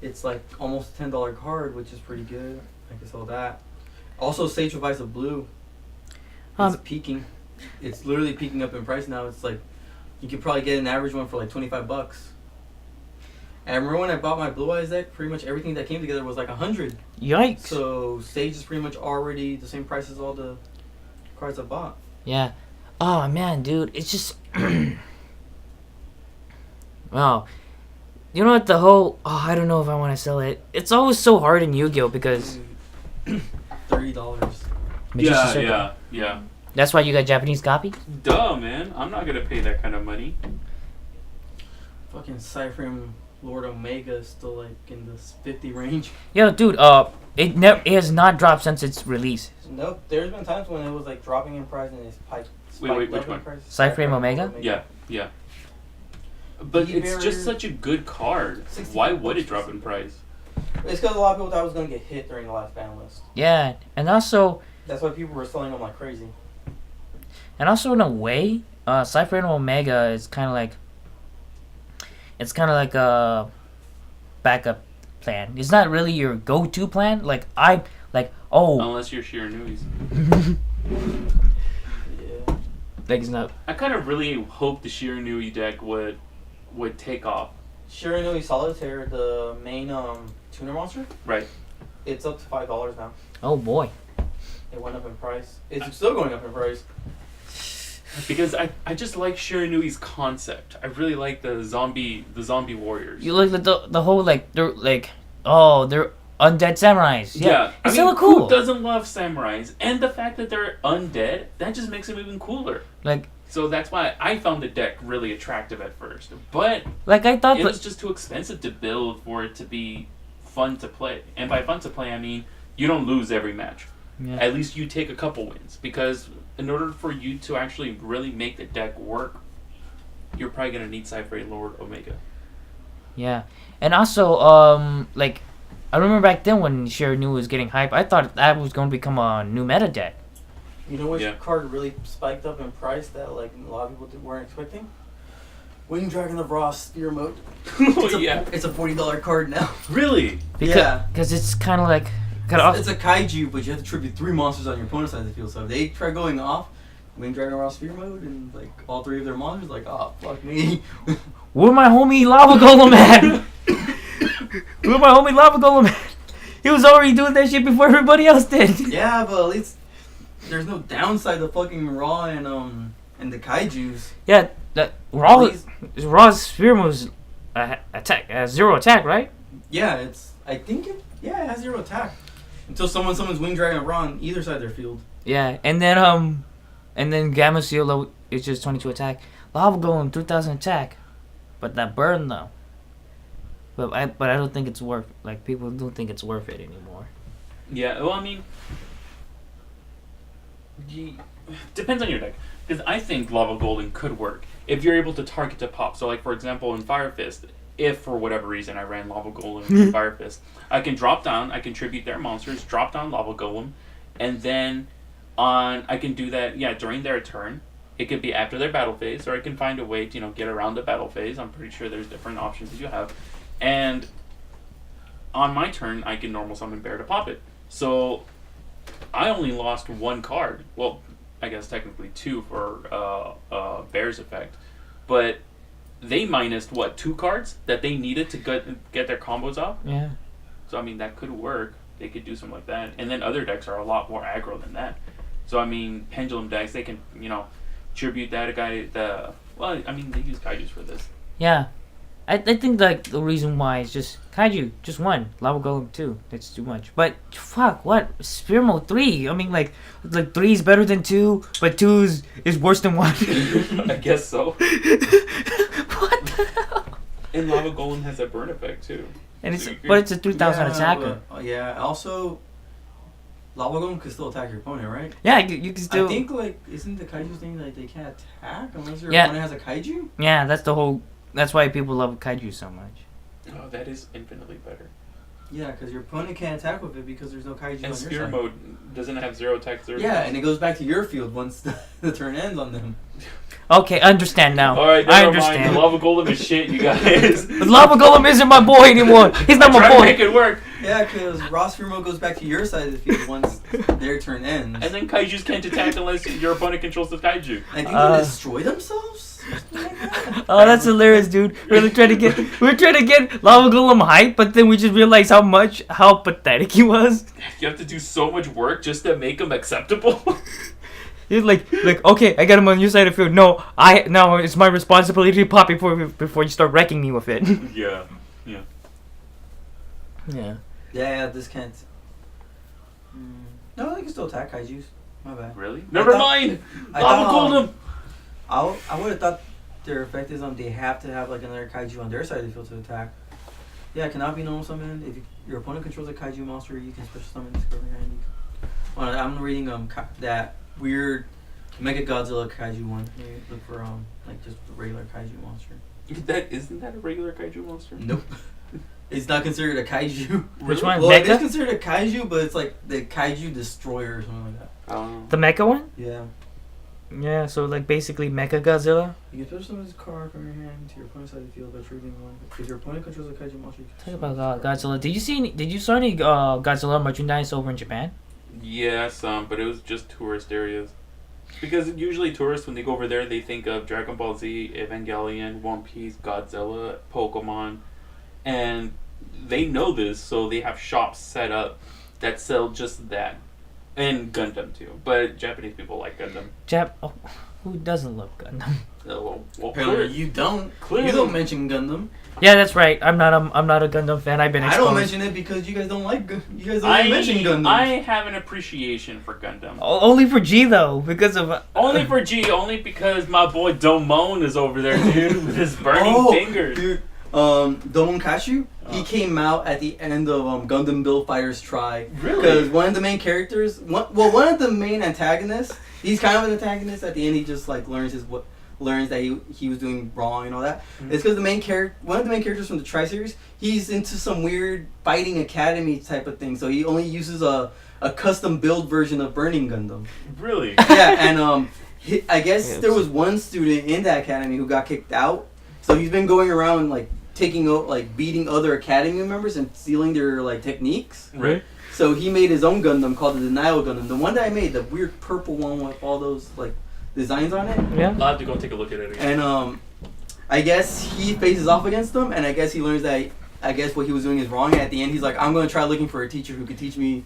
It's like almost a $10 card, which is pretty good. I can sell that. Also, Sage of Ice of Blue. It's peaking. It's literally peaking up in price now. It's like you could probably get an average one for like $25. And I remember when I bought my Blue Eyes deck, pretty much everything that came together was like $100. Yikes. So Sage is pretty much already the same price as all the cards I bought. Yeah. Oh, man, dude, it's just... Wow. You know what, the whole... Oh, I don't know if I want to sell it. It's always so hard in Yu-Gi-Oh! Because... $30. Magician's Circle. Yeah. That's why you got Japanese copy? Duh, man. I'm not gonna pay that kind of money. Fucking Cypher Lord Omega is still like in this 50 range. Yo, dude, it has not dropped since its release. Nope. There's been times when it was like dropping in price and it's spiked Wait, which up in one? price. Cypher Omega? Yeah. But it's Beaver- just such a good card. 60 Why would it drop in price? It's because a lot of people thought it was going to get hit during the last ban list. Yeah, and also That's why people were selling them like crazy. in a way, Cypher and Omega is kind of like... It's kind of like a backup plan. It's not really your go-to plan. Unless you're Shiranui's. Yeah. Like it's not... I kind of really hope the Shiranui deck would take off. Shiranui Solitaire, the main tuner monster, Right. it's up to $5 now. Oh, boy. It went up in price. It's still going up in price. Because I just like Shiranui's concept. I really like the zombie warriors. You look at the whole, like, they're undead samurais. Yeah. I It's mean, so cool. who doesn't love samurais? And the fact that they're undead, that just makes them even cooler. Like, So that's why I found the deck really attractive at first. But I thought it was just too expensive to build for it to be fun to play. And by fun to play, I mean you don't lose every match. Yeah. At least you take a couple wins. Because in order for you to actually really make the deck work, you're probably going to need Cypher Lord Omega. Yeah. And also, I remember back then when Shiranui was getting hype, I thought that was going to become a new meta deck. You know which Yeah. card really spiked up in price that like a lot of people weren't expecting? Winged Dragon of Ross Spear Mode. Oh, yeah. It's a $40 card now. Really? Because it's kind of like... It's a kaiju, but you have to tribute 3 monsters on your opponent's side of the field. So if they try going off Winged Dragon of Ross Spear Mode and like all 3 of their monsters, like, oh fuck me. Where my homie Lava Golem at? Where my homie Lava Golem at? He was already doing that shit before everybody else did. Yeah, but at least there's no downside to fucking Raw and the kaijus. Yeah, that Raw's spear moves attack 0 attack, right? Yeah, it has 0 attack. Until someone summons Winged Dragon of Raw on either side of their field. Yeah, and then Gamma Seal is just 22 attack. Lava Golem 3000 attack, but that burn though. But I don't think it's worth. Like people don't think it's worth it anymore. Yeah, well, I mean, depends on your deck. Because I think Lava Golem could work if you're able to target to pop. So, like for example, in Fire Fist, if for whatever reason I ran Lava Golem in Fire Fist, I can drop down, I can tribute their monsters, drop down Lava Golem, and then I can do that. Yeah, during their turn. It could be after their battle phase, or I can find a way to get around the battle phase. I'm pretty sure there's different options that you have, and on my turn, I can normal summon Bear to pop it. So I only lost one card. Well, I guess technically two for Bear's effect, but they minused 2 cards that they needed to get their combos off. Yeah. So I mean that could work. They could do something like that, and then other decks are a lot more aggro than that. So I mean, pendulum decks, they can tribute that guy. Well, I mean they use kaijus for this. Yeah. I think like the reason why is just kaiju, just one. Lava Golem 2. That's too much. But fuck, what? Spear Mode 3. I mean like 3 is better than 2, but 2 is worse than 1. I guess so. What the hell? And Lava Golem has a burn effect too. And So it's a 3000 attacker. Yeah. Also, Lava Golem can still attack your opponent, right? Yeah, you can still. I think isn't the kaiju thing that they can't attack unless your Yeah. opponent has a kaiju? Yeah, that's why people love kaiju so much. Oh, that is infinitely better. Yeah, because your opponent can't attack with it because there's no kaiju on And your Spear side. Mode doesn't have 0 attack, 0 Yeah, defense. and it goes back to your field once the turn ends on them. Okay, understand now. Alright, I never mind. understand. The Lava Golem is shit, you guys. But Lava Golem isn't my boy anymore. He's not Try my to boy. make it work. Yeah, because Raw Spear Mode goes back to your side of the field once their turn ends. And then kaijus can't attack unless your opponent controls the kaiju. I think they destroy themselves? Oh, that's hilarious, dude. We're trying to get Lava Golem hype, but then we just realized how pathetic he was. You have to do so much work just to make him acceptable. He's like, okay, I got him on your side of the field. No, it's my responsibility to pop before you start wrecking me with it. Yeah. Yeah. Yeah, this can't. No, they can still attack kaijus. My bad. Really? Never mind! I Lava thought, Golem! I would have thought their effect is they have to have another kaiju on their side of the field to attack. Yeah, it cannot be normal summoned. If your opponent controls a kaiju monster, you can special summon this card behind you. Well, I'm reading that weird Mega Godzilla kaiju one. Maybe look for just a regular kaiju monster. Isn't that a regular kaiju monster? Nope. It's not considered a kaiju. Which one? Well, Mega? it is considered a kaiju, but it's like the kaiju destroyer or something like that. The mecha one? Yeah. Yeah, so basically Mecha Godzilla. You can special summon this card from your hand to your opponent's side of the field by triggering one. If your opponent controls a kaiju monster, you can Talk about Godzilla. Did you saw any Godzilla merchandise over in Japan? Yeah, some, but it was just tourist areas. Because usually tourists, when they go over there, they think of Dragon Ball Z, Evangelion, One Piece, Godzilla, Pokemon, and they know this, so they have shops set up that sell just that. And Gundam too, but Japanese people like Gundam. Who doesn't love Gundam? Well, Apparently you don't. Clearly. You don't mention Gundam. Yeah, that's right. I'm not a Gundam fan. I've been I exposed. don't mention it because you guys don't like. You guys don't mention Gundam. I have an appreciation for Gundam. Only for G though, because of Only for G, only because my boy Domon is over there, dude, with his burning fingers. Dude, Domon Kashu, he came out at the end of Gundam Build Fighters Try. Really? Because one of the main characters, one of the main antagonists, he's kind of an antagonist. At the end, he just learns that he was doing wrong and all that. Mm-hmm. It's because one of the main characters from the Tri series, he's into some weird fighting academy type of thing. So he only uses a custom build version of Burning Gundam. Really? Yeah, and I guess there was one student in that academy who got kicked out. So he's been going around beating other academy members and stealing their techniques. Right. So he made his own Gundam called the Denial Gundam. The one that I made, the weird purple one with all those designs on it. Yeah. I'll have to go take a look at it again. And I guess he faces off against them, and I guess he learns that what he was doing is wrong. And at the end, he's like, I'm going to try looking for a teacher who could teach me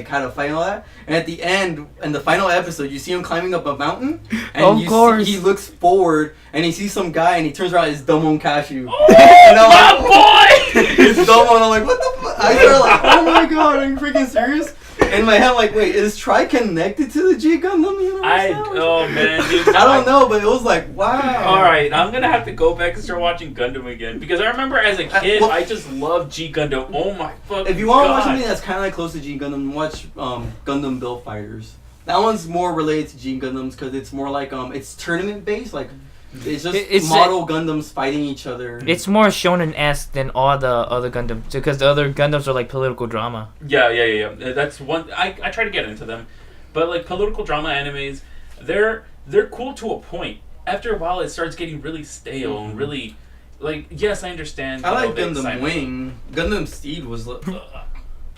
how to fight and all that. And at the end, in the final episode, you see him climbing up a mountain, and he looks forward, and he sees some guy, and he turns around, it's Domon Kashu. Oh, my boy! It's Domon. I'm like, what the fuck? I started oh my god, are you freaking serious? In my head, I'm like, wait, is Tri connected to the G Gundam universe? Oh man, dude. I don't know, but it was like, wow. All right, I'm gonna have to go back and start watching Gundam again because I remember as a kid, I just loved G Gundam. Oh my fucking god! If you want to watch something that's kind of like close to G Gundam, watch Gundam Build Fighters. That one's more related to G Gundams because it's more like it's tournament based, like. It's just model Gundams fighting each other. It's more shonen-esque than all the other Gundams because the other Gundams are like political drama. Yeah. That's one. I try to get into them, but like political drama animes, they're cool to a point. After a while, it starts getting really stale and really like. Yes, I understand. I like Gundam Wing. Gundam Seed was.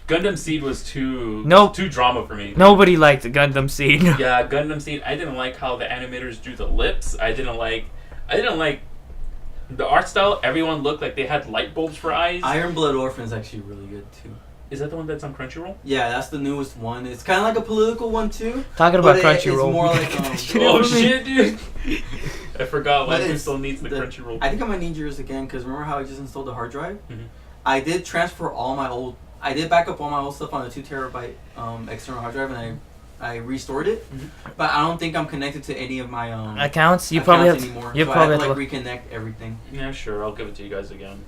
Gundam Seed was too drama for me. Nobody liked the Gundam Seed. Yeah, Gundam Seed. I didn't like how the animators drew the lips. I didn't like the art style. Everyone looked like they had light bulbs for eyes. Iron Blood Orphan is actually really good too. Is that the one that's on Crunchyroll? Yeah, that's the newest one. It's kind of like a political one too. Talking about Crunchyroll. It's more like oh shit, dude! I forgot why still needs the Crunchyroll. I think I might need yours again because remember how I just installed the hard drive? Mm-hmm. I did transfer all my old. I did back up all my old stuff on a 2 terabyte external hard drive, and I restored it. Mm-hmm. But I don't think I'm connected to any of my accounts. You probably have anymore. You so probably I have to like reconnect everything. Yeah, sure. I'll give it to you guys again.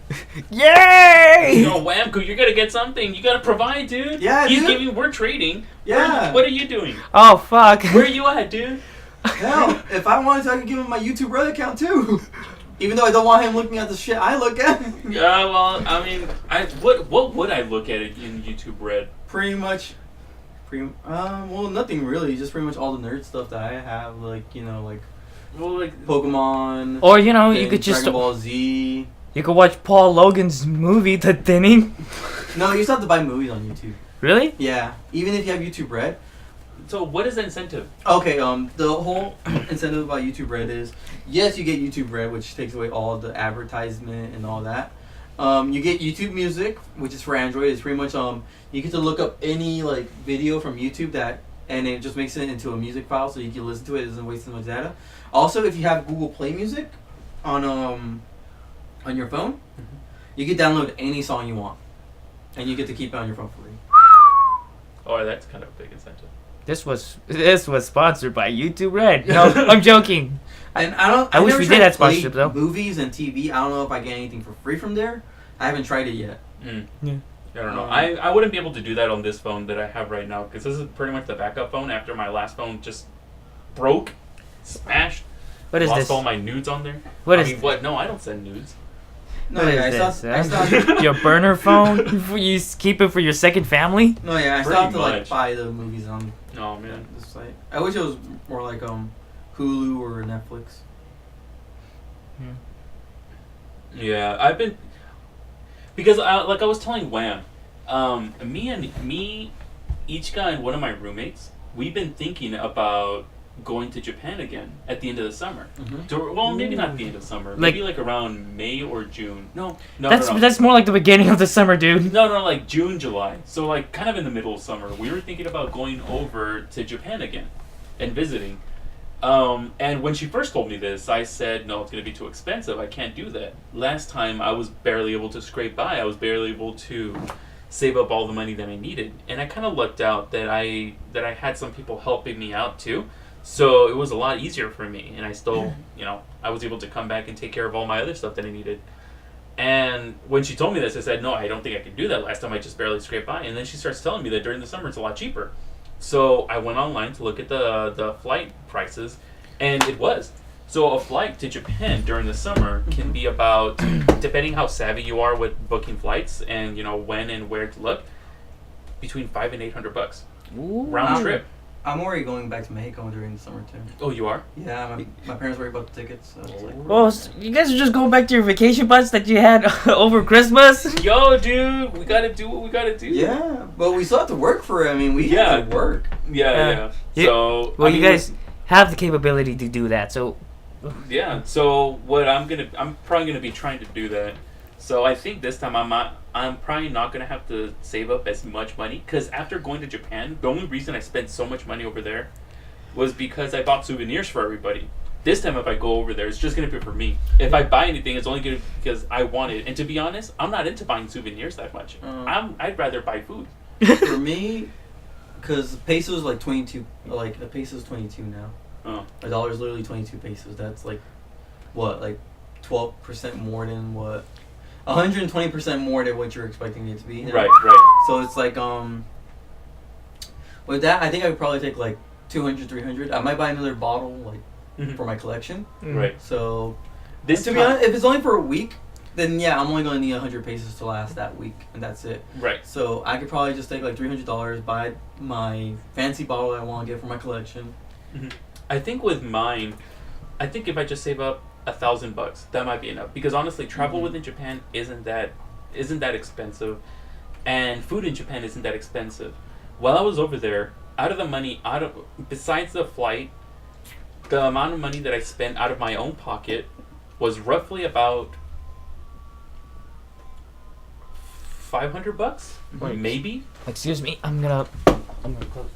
Yay! Yo, Wamco, you're gonna get something. You gotta provide, dude. Yeah, He's dude. giving. We're trading. Yeah. What are you doing? Oh fuck. Where are you at, dude? Hell, if I wanted to, I could give him my YouTube Red account too. Even though I don't want him looking at the shit I look at. Yeah, well, I mean, what would I look at it in YouTube Red? Pretty much, well, nothing really. Just pretty much all the nerd stuff that I have, like Pokemon. Or you could just Dragon Ball Z. You could watch Paul Logan's movie, The Thinning. No, you still have to buy movies on YouTube. Really? Yeah, even if you have YouTube Red. So what is the incentive? Okay, the whole incentive about YouTube Red is, yes, you get YouTube Red, which takes away all the advertisement and all that. You get YouTube Music, which is for Android. It's pretty much you get to look up any like video from YouTube and it just makes it into a music file, so you can listen to it. It doesn't waste as much data. Also, if you have Google Play Music on your phone, mm-hmm. you can download any song you want, and you get to keep it on your phone for free. Oh, that's kind of a big incentive. This was sponsored by YouTube Red. No, I'm joking. And I wish we did that sponsorship though. Movies and TV. I don't know if I get anything for free from there. I haven't tried it yet. Yeah. I don't know. I wouldn't be able to do that on this phone that I have right now because this is pretty much the backup phone after my last phone just broke, smashed. What is lost this? all my nudes on there. What? No, I don't send nudes. No, what yeah, is this? Your burner phone? You keep it for your second family? No, yeah, I still have to like buy the movies on. Oh man, this site. I wish it was more like Hulu or Netflix. Yeah, I've been because I was telling Wham, me, Ichika and one of my roommates, we've been thinking about going to Japan again at the end of the summer. Mm-hmm. Well, maybe not the end of summer. Maybe like around May or June. No. That's more like the beginning of the summer, dude. No, like June, July. So like kind of in the middle of summer. We were thinking about going over to Japan again and visiting. And when she first told me this, I said, no, it's going to be too expensive. I can't do that. Last time I was barely able to scrape by. I was barely able to save up all the money that I needed. And I kind of lucked out that I had some people helping me out too. So it was a lot easier for me, and I still, I was able to come back and take care of all my other stuff that I needed. And when she told me this, I said, no, I don't think I can do that. Last time I just barely scraped by. And then she starts telling me that during the summer it's a lot cheaper. So I went online to look at the flight prices, and it was. So a flight to Japan during the summer can be about, depending how savvy you are with booking flights and, when and where to look, between $500 and $800. Round trip. I'm already going back to Mexico during the summer too. Oh, you are? Yeah, my parents worry about the tickets. So it's like, well, you guys are just going back to your vacation budgets that you had over Christmas? Yo, dude, we gotta do what we gotta do. Yeah, but we still have to work for it. I mean, we have to work. Yeah. So, you guys have the capability to do that. So, yeah. So what I'm probably gonna be trying to do that. So I think this time I'm probably not going to have to save up as much money because after going to Japan, the only reason I spent so much money over there was because I bought souvenirs for everybody. This time if I go over there, it's just going to be for me. If I buy anything, it's only going to be because I want it. And to be honest, I'm not into buying souvenirs that much. I'd rather buy food. For me, because pesos like 22, like a peso is 22 now. Oh. A dollar is literally 22 pesos. That's like, what, like 12% more than what? 120% more than what you're expecting it to be. Right, right. So it's like, with that, I think I would probably take like 200, 300. I might buy another bottle, like, for my collection. Right. So, This to be honest, if it's only for a week, then yeah, I'm only going to need 100 pesos to last that week, and that's it. Right. So I could probably just take like $300, buy my fancy bottle I want to get for my collection. I think with mine, I think if I just save up $1,000, that might be enough. Because honestly, travel within Japan isn't that expensive, and food in Japan isn't that expensive. While I was over there, besides the flight, the amount of money that I spent out of my own pocket was roughly about $500, maybe. Excuse me, I'm gonna close.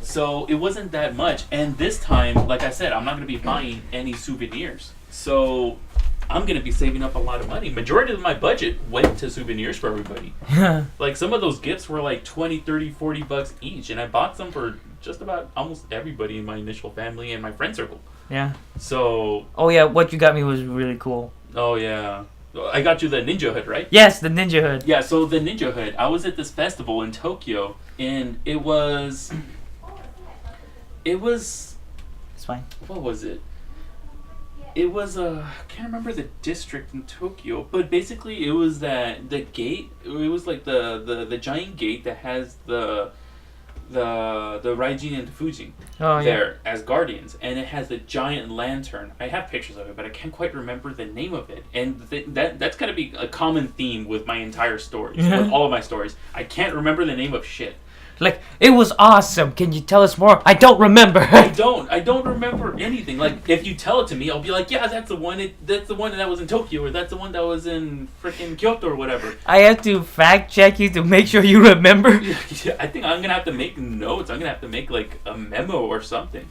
So it wasn't that much, and this time, like I said, I'm not gonna be buying any souvenirs. So I'm gonna be saving up a lot of money. Majority of my budget went to souvenirs for everybody. Like some of those gifts were like 20, 30, 40 bucks each, and I bought some for just about almost everybody in my initial family and my friend circle. Yeah. So. Oh yeah, what you got me was really cool. Oh yeah. I got you the ninja hood, right? Yes, the ninja hood. Yeah, so the ninja hood. I was at this festival in Tokyo, and it was. It's fine. What was it? It was I can't remember the district in Tokyo, but basically it was the gate. It was like the giant gate that has the Raijin and the Fujin there as guardians, and it has the giant lantern. I have pictures of it, but I can't quite remember the name of it. And that's gotta be a common theme with my entire stories, with all of my stories. I can't remember the name of shit. Like, it was awesome. Can you tell us more? I don't remember. I don't remember anything. Like, if you tell it to me, I'll be like, yeah, that's the one that was in Tokyo, or that's the one that was in freaking Kyoto or whatever. I have to fact check you to make sure you remember. Yeah, I think I'm gonna have to make notes. I'm gonna have to make like a memo or something.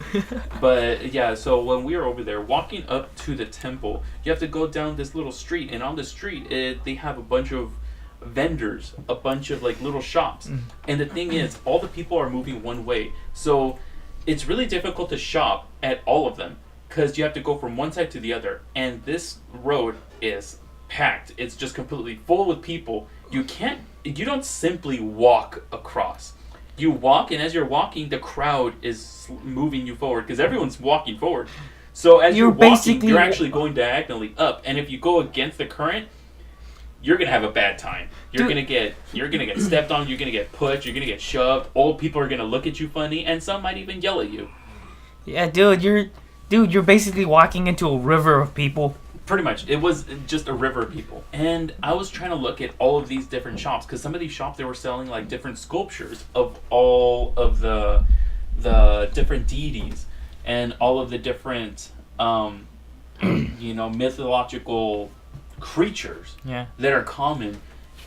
But yeah, so when we were over there, walking up to the temple, you have to go down this little street, and on the street, they have a bunch of vendors, a bunch of like little shops, and the thing is, all the people are moving one way, so it's really difficult to shop at all of them because you have to go from one side to the other, and this road is packed. It's just completely full with people. You don't simply walk across. You walk, and as you're walking, the crowd is moving you forward because everyone's walking forward. So as you're walking, you're actually going diagonally up, and if you go against the current, you're gonna have a bad time. You're gonna get stepped on. You're gonna get pushed. You're gonna get shoved. Old people are gonna look at you funny, and some might even yell at you. Yeah, you're basically walking into a river of people. Pretty much, it was just a river of people. And I was trying to look at all of these different shops because some of these shops they were selling like different sculptures of all of the different deities and all of the different mythological creatures that are common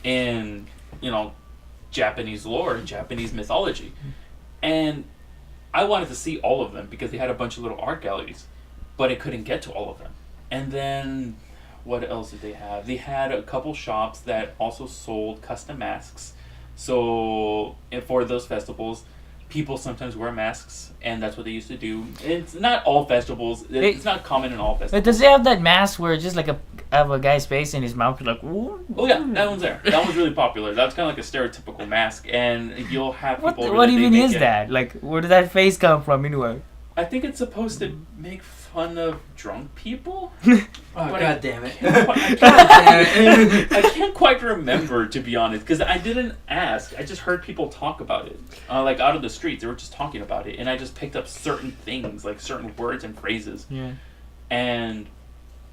in Japanese lore and Japanese mythology. And I wanted to see all of them because they had a bunch of little art galleries, but I couldn't get to all of them. And then what else did they have? They had a couple shops that also sold custom masks. So for those festivals, people sometimes wear masks, and that's what they used to do. It's not all festivals. It's not common in all festivals. But does it have that mask where it's just like have a guy's face in his mouth, like, ooh? Oh yeah, that one's there. That one's really popular. That's kind of like a stereotypical mask, and you'll have people. What even is that? Like, where did that face come from anyway? I think it's supposed to make fun of drunk people. Oh, God damn it. I can't quite remember, to be honest, because I didn't ask. I just heard people talk about it. Like, out of the streets, they were just talking about it, and I just picked up certain things, like certain words and phrases. Yeah. And,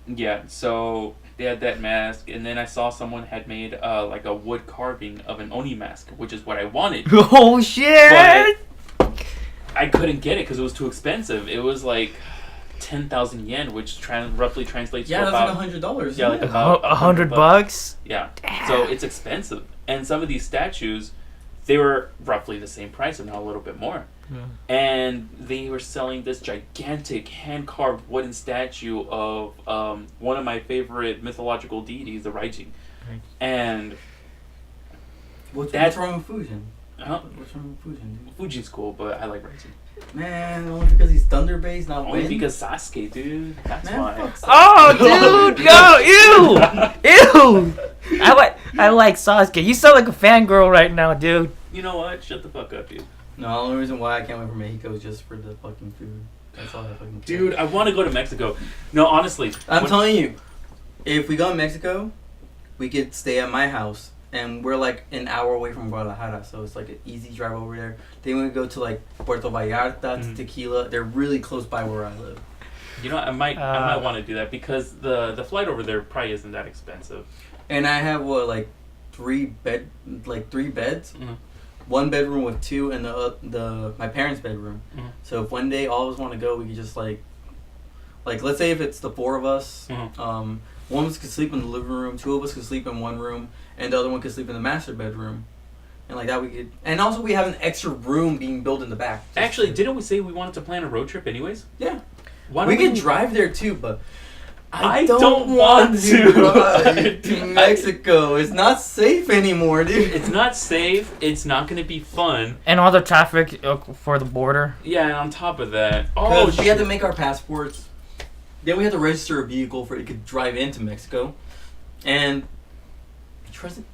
yeah, so they had that mask, and then I saw someone had made, like, a wood carving of an Oni mask, which is what I wanted. Oh, shit! But I couldn't get it because it was too expensive. It was, like 10,000 yen, which roughly translates to about that's like $100. Yeah, like about $100. Yeah, so it's expensive, and some of these statues, they were roughly the same price, if not a little bit more. Yeah. And they were selling this gigantic hand-carved wooden statue of one of my favorite mythological deities, the Raijin. Right. And what's wrong with Fujin? What's wrong with Fujin, dude? Fuji's cool, but I like Rising. Man, only because he's thunder based, not Only wind. because Sasuke, dude. That's Man, why. fuck Sasuke. Oh, dude, go, ew. I like Sasuke. You sound like a fangirl right now, dude. You know what? Shut the fuck up, dude. No, the only reason why I can't wait for Mexico is just for the fucking food. That's all I fucking care. Dude, I want to go to Mexico. No, honestly. I'm telling you, if we go to Mexico, we could stay at my house, and we're like an hour away from Guadalajara, so it's like an easy drive over there. Then we go to like Puerto Vallarta, to Tequila. They're really close by where I live. You know, I might want to do that because the flight over there probably isn't that expensive. And I have like three beds. Mm-hmm. One bedroom with two, and the my parents' bedroom. Mm-hmm. So if one day all of us want to go, we could just like let's say if it's the four of us, one of us could sleep in the living room, two of us could sleep in one room, and the other one could sleep in the master bedroom, and like that we could. And also we have an extra room being built in the back. Actually, didn't we say we wanted to plan a road trip anyways? Yeah. Why We don't could drive there too, but I don't want to drive to Mexico. It's not safe anymore, dude. It's not safe. It's not going to be fun. And all the traffic for the border. Yeah, and on top of that, We had to make our passports. Then we had to register a vehicle for it could drive into Mexico, and crossing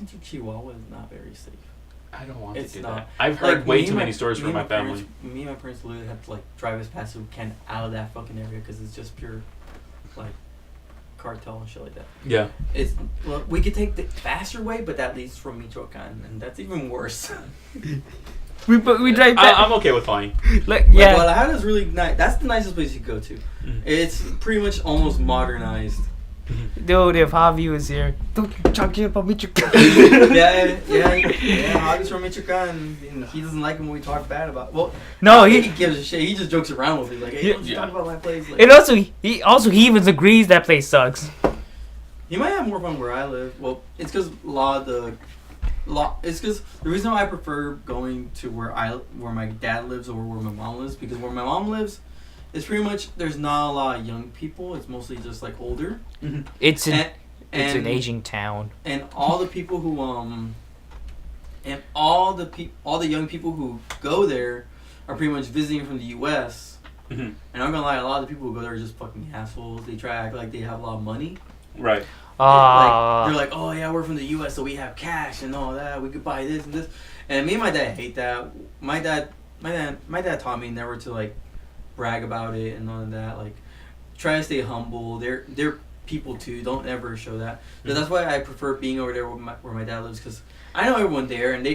through Chihuahua is not very safe. I don't want It's to do not. that. I've heard Like, way me too and many stories from my family. Me and my parents literally had to like drive us past so we can't out of that fucking area because it's just pure like cartel and shit like that. Yeah. We could take the faster way, but that leads from Michoacan, and that's even worse. We drive back. I'm okay with flying. Like, Yeah, yeah. Guadalajara's really nice. That's the nicest place you could go to. Mm. It's pretty much almost modernized. Dude, if Javi was here, don't talk about Michoacan. yeah. Javi's from Michoacan, and he doesn't like when we talk bad about. Well, No, he he. gives a shit. He just jokes around with me, like, "Hey, don't you Yeah. talk about my place." Like, And also, he even agrees that place sucks. he might have more fun where I live. Well, it's because It's because the reason why I prefer going to where my dad lives over where my mom lives, because where my mom lives, it's pretty much there's not a lot of young people. It's mostly just like older. Mm-hmm. It's an aging town. And all the people who and all the young people who go there are pretty much visiting from the U.S. Mm-hmm. And I'm gonna lie, a lot of the people who go there are just fucking assholes. They try to act like they have a lot of money. Right. They're like, oh yeah, we're from the U.S., so we have cash and all that. We could buy this and this. And me and my dad hate that. My dad taught me never to like brag about it and none of that. Like, try to stay humble. They're people too. Don't ever show that. So that's why I prefer being over there where my dad lives, because I know everyone there, and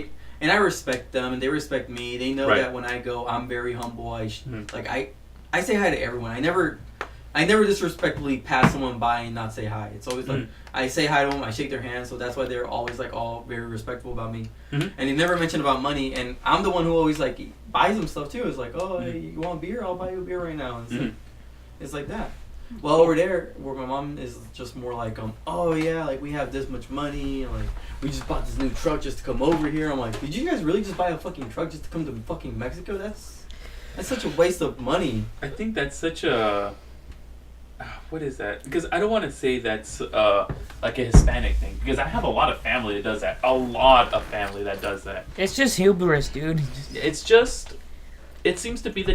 I respect them, and they respect me. They know that when I go, I'm very humble. I say hi to everyone. I never disrespectfully pass someone by and not say hi. It's always like I say hi to them, I shake their hands, so that's why they're always like all very respectful about me. Mm-hmm. And they never mention about money, and I'm the one who always like buys them stuff too. It's like, oh, hey, you want beer? I'll buy you a beer right now. And it's like that. Well, over there, where my mom is just more like, oh yeah, like we have this much money, and like we just bought this new truck just to come over here. I'm like, did you guys really just buy a fucking truck just to come to fucking Mexico? That's such a waste of money. I think that's such a... What is that? Because I don't want to say that's like a Hispanic thing, because I have a lot of family that does that. A lot of family that does that. It's just hubris, dude. It's just... It seems to be the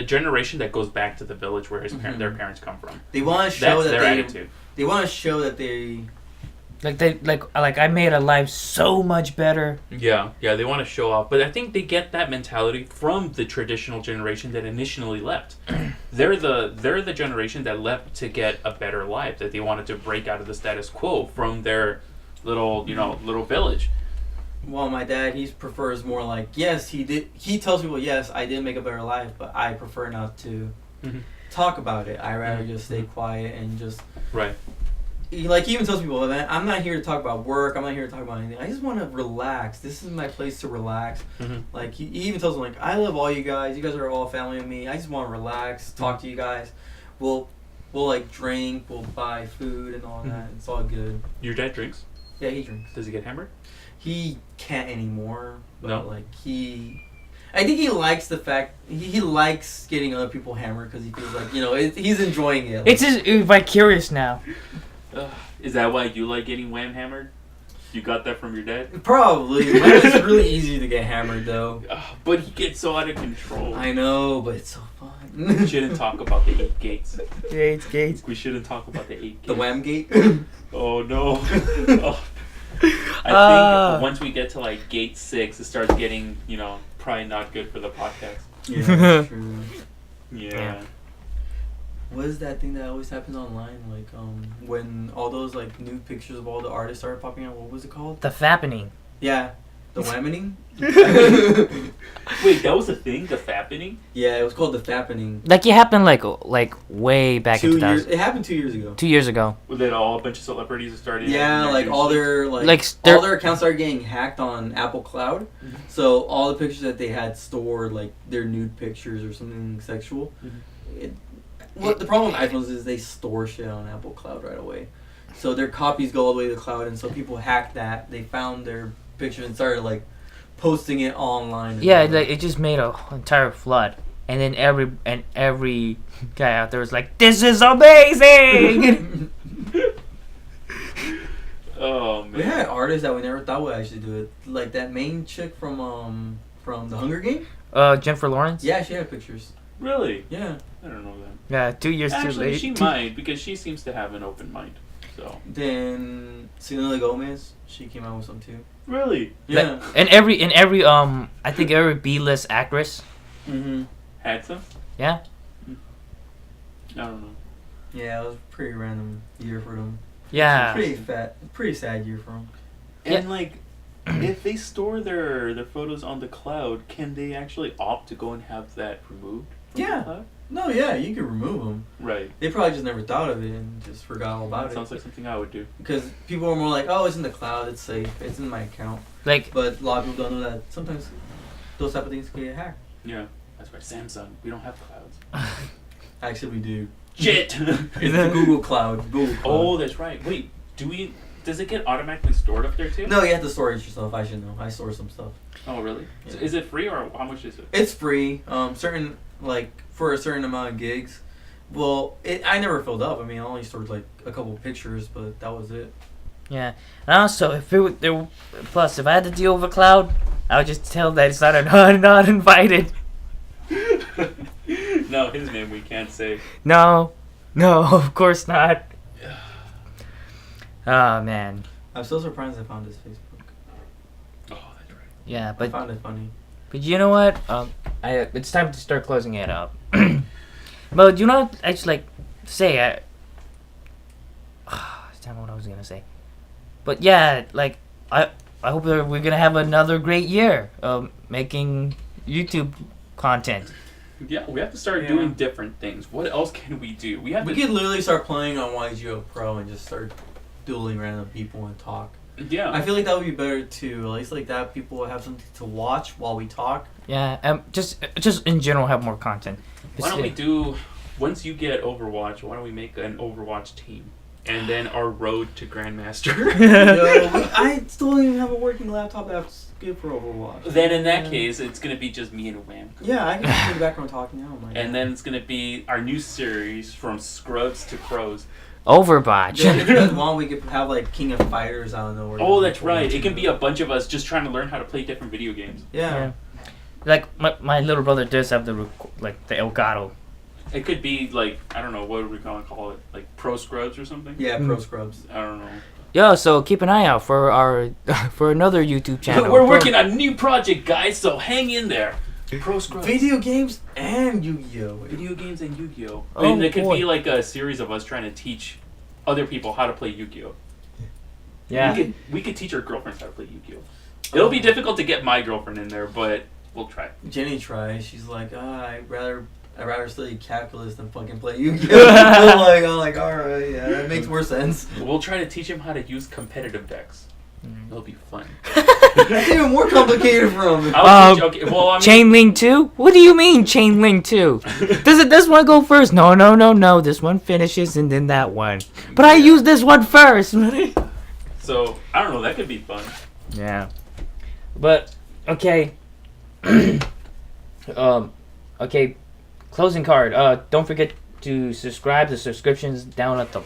generation that goes back to the village where their parents come from. They want to show That's their attitude. They want to show that they... Like I made a life so much better. Yeah, they want to show off, but I think they get that mentality from the traditional generation that initially left. They're the generation that left to get a better life, that they wanted to break out of the status quo from their little village. Well, my dad, he prefers more like, yes, he did. He tells people, yes, I did make a better life, but I prefer not to talk about it. I rather just stay quiet and just... Right. He even tells people, man, I'm not here to talk about work. I'm not here to talk about anything. I just want to relax. This is my place to relax. Like, he even tells them, like, I love all you guys. You guys are all family with me. I just want to relax, talk to you guys. We'll like, drink. We'll buy food and all that. It's all good. Your dad drinks? Yeah, he drinks. Does he get hammered? He can't anymore. But, no? like, I think he likes the fact... He likes getting other people hammered because he feels like, he's enjoying it. Like, It's just vicarious now. Is that why you like getting wham hammered? You got that from your dad? Probably. It's really easy to get hammered though. But he gets so out of control. I know, but it's so fun. We shouldn't talk about the 8 gates. Gates. We shouldn't talk about the 8 gates. The Wham Gate? Oh no. Oh. I think once we get to like gate 6, it starts getting, probably not good for the podcast. Yeah, that's true. Yeah. What is that thing that always happens online? Like, when all those like new pictures of all the artists started popping out. What was it called? The fappening. Yeah, the whammening. Wait, that was a thing? The fappening? Yeah, it was called the fappening. Like it happened like way back in 2 years. 2000. It happened 2 years ago. 2 years ago. Was it all a bunch of celebrities started? Yeah, like all their Like, all their accounts started getting hacked on Apple Cloud. Mhm. So all the pictures that they had stored, like their nude pictures or something sexual. What the problem with iPhones is they store shit on Apple Cloud right away. So their copies go all the way to the cloud, and so people hacked that. They found their picture and started like posting it online. Yeah, like it just made a entire flood, and then every guy out there was like, "This is amazing!" Oh man. We had artists that we never thought would actually do it, like that main chick from the Hunger Games. Jennifer Lawrence. Yeah, she had pictures. Really? Yeah. I don't know that. Yeah, 2 years too Actually, late. she might, because she seems to have an open mind. So. Then Selena Gomez, she came out with some too. Really? Yeah. And every I think every B-list actress. Mhm. Had some? Yeah. I don't know. Yeah, it was a pretty random year for them. Yeah. Pretty sad year for them. And like, if they store their photos on the cloud, can they actually opt to go and have that removed? From Yeah. The cloud? No, yeah, you could remove them. Right. They probably just never thought of it and just forgot all about it. Sounds like something I would do. Because people are more like, oh, it's in the cloud, it's safe, it's in my account. Like, But a lot of people don't know that sometimes those type of things can get hacked. Yeah. That's right. Samsung. We don't have clouds. Actually, we do. Shit. It's the Google Cloud. Google Cloud. Oh, that's right. Wait. Does it get automatically stored up there too? No, you have to store it yourself. I should know. I store some stuff. Oh, really? Yeah. So is it free or how much is it? It's free. Certain for a certain amount of gigs. Well, I never filled up. I mean, I only stored like a couple pictures, but that was it. yeah. And also, plus if I had to deal with a cloud, I would just tell that it's not invited. No, his name we can't say. No, of course not. Oh man. I'm so surprised I found his Facebook. Oh, that's right. Yeah, I but found it funny. you know what? It's time to start closing it up. But you know, actually, say damn what I was gonna say. But yeah, like I hope that we're gonna have another great year of making YouTube content. Yeah, we have to start Yeah. doing different things. What else can we do? We have We to. could literally start playing on YGO Pro and just start dueling random people and talk. Yeah. I feel like that would be better too. At least like that, people will have something to watch while we talk. Yeah, just in general have more content. Why don't we do? Once you get Overwatch, why don't we make an Overwatch team? And then our road to Grandmaster. Yo, I still don't even have a working laptop that's good for Overwatch. Then in that case, it's gonna be just me and Wham. Yeah, I can just in the background talking now. And then it's gonna be our new series from Scrubs to Pros. Overwatch. If you guys want, we could have like King of Fighters out of nowhere. Oh, that's right. It can be a bunch of us just trying to learn how to play different video games. Yeah. Like my little brother does have the Elgato. It could be like, I don't know, what are we gonna call it? Like Pro Scrubs or something? Yeah, Pro Scrubs. I don't know. Yeah, so keep an eye out for our for another YouTube channel. We're working on a new project, guys, so hang in there. Pro Scrubs. Video games and Yu-Gi-Oh. Video games and Yu-Gi-Oh. Oh, And it could boy. be like a series of us trying to teach other people how to play Yu-Gi-Oh. Yeah. We could teach our girlfriends how to play Yu-Gi-Oh. It'll be difficult to get my girlfriend in there, but we'll try. Jenny tries. She's like, I'd rather study calculus than fucking play Yu-Gi-Oh. I'm like, all right, yeah, that makes more sense. We'll try to teach him how to use competitive decks. It'll be fun. That's even more complicated for him. I'll teach, okay, well, I mean, Chain Link 2? What do you mean Chain Link 2? Does this one go first? No. This one finishes and then that one. But I use this one first. so, I don't know, that could be fun. Yeah. But okay. Okay. Closing card. Don't forget to subscribe. The subscription's down at the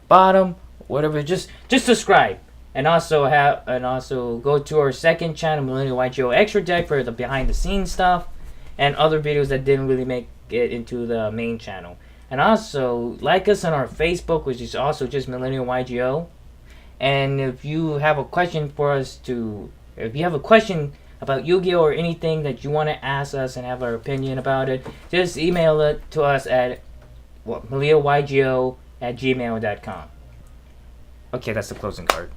bottom. Whatever. Just subscribe. And also go to our second channel, Millennial YGO Extra Deck, for the behind the scenes stuff and other videos that didn't really make it into the main channel. And also like us on our Facebook, which is also just Millennial YGO. And if you have a question about Yu-Gi-Oh or anything that you want to ask us and have our opinion about it, just email it to us at millennialygo@gmail.com. Okay, that's the closing card.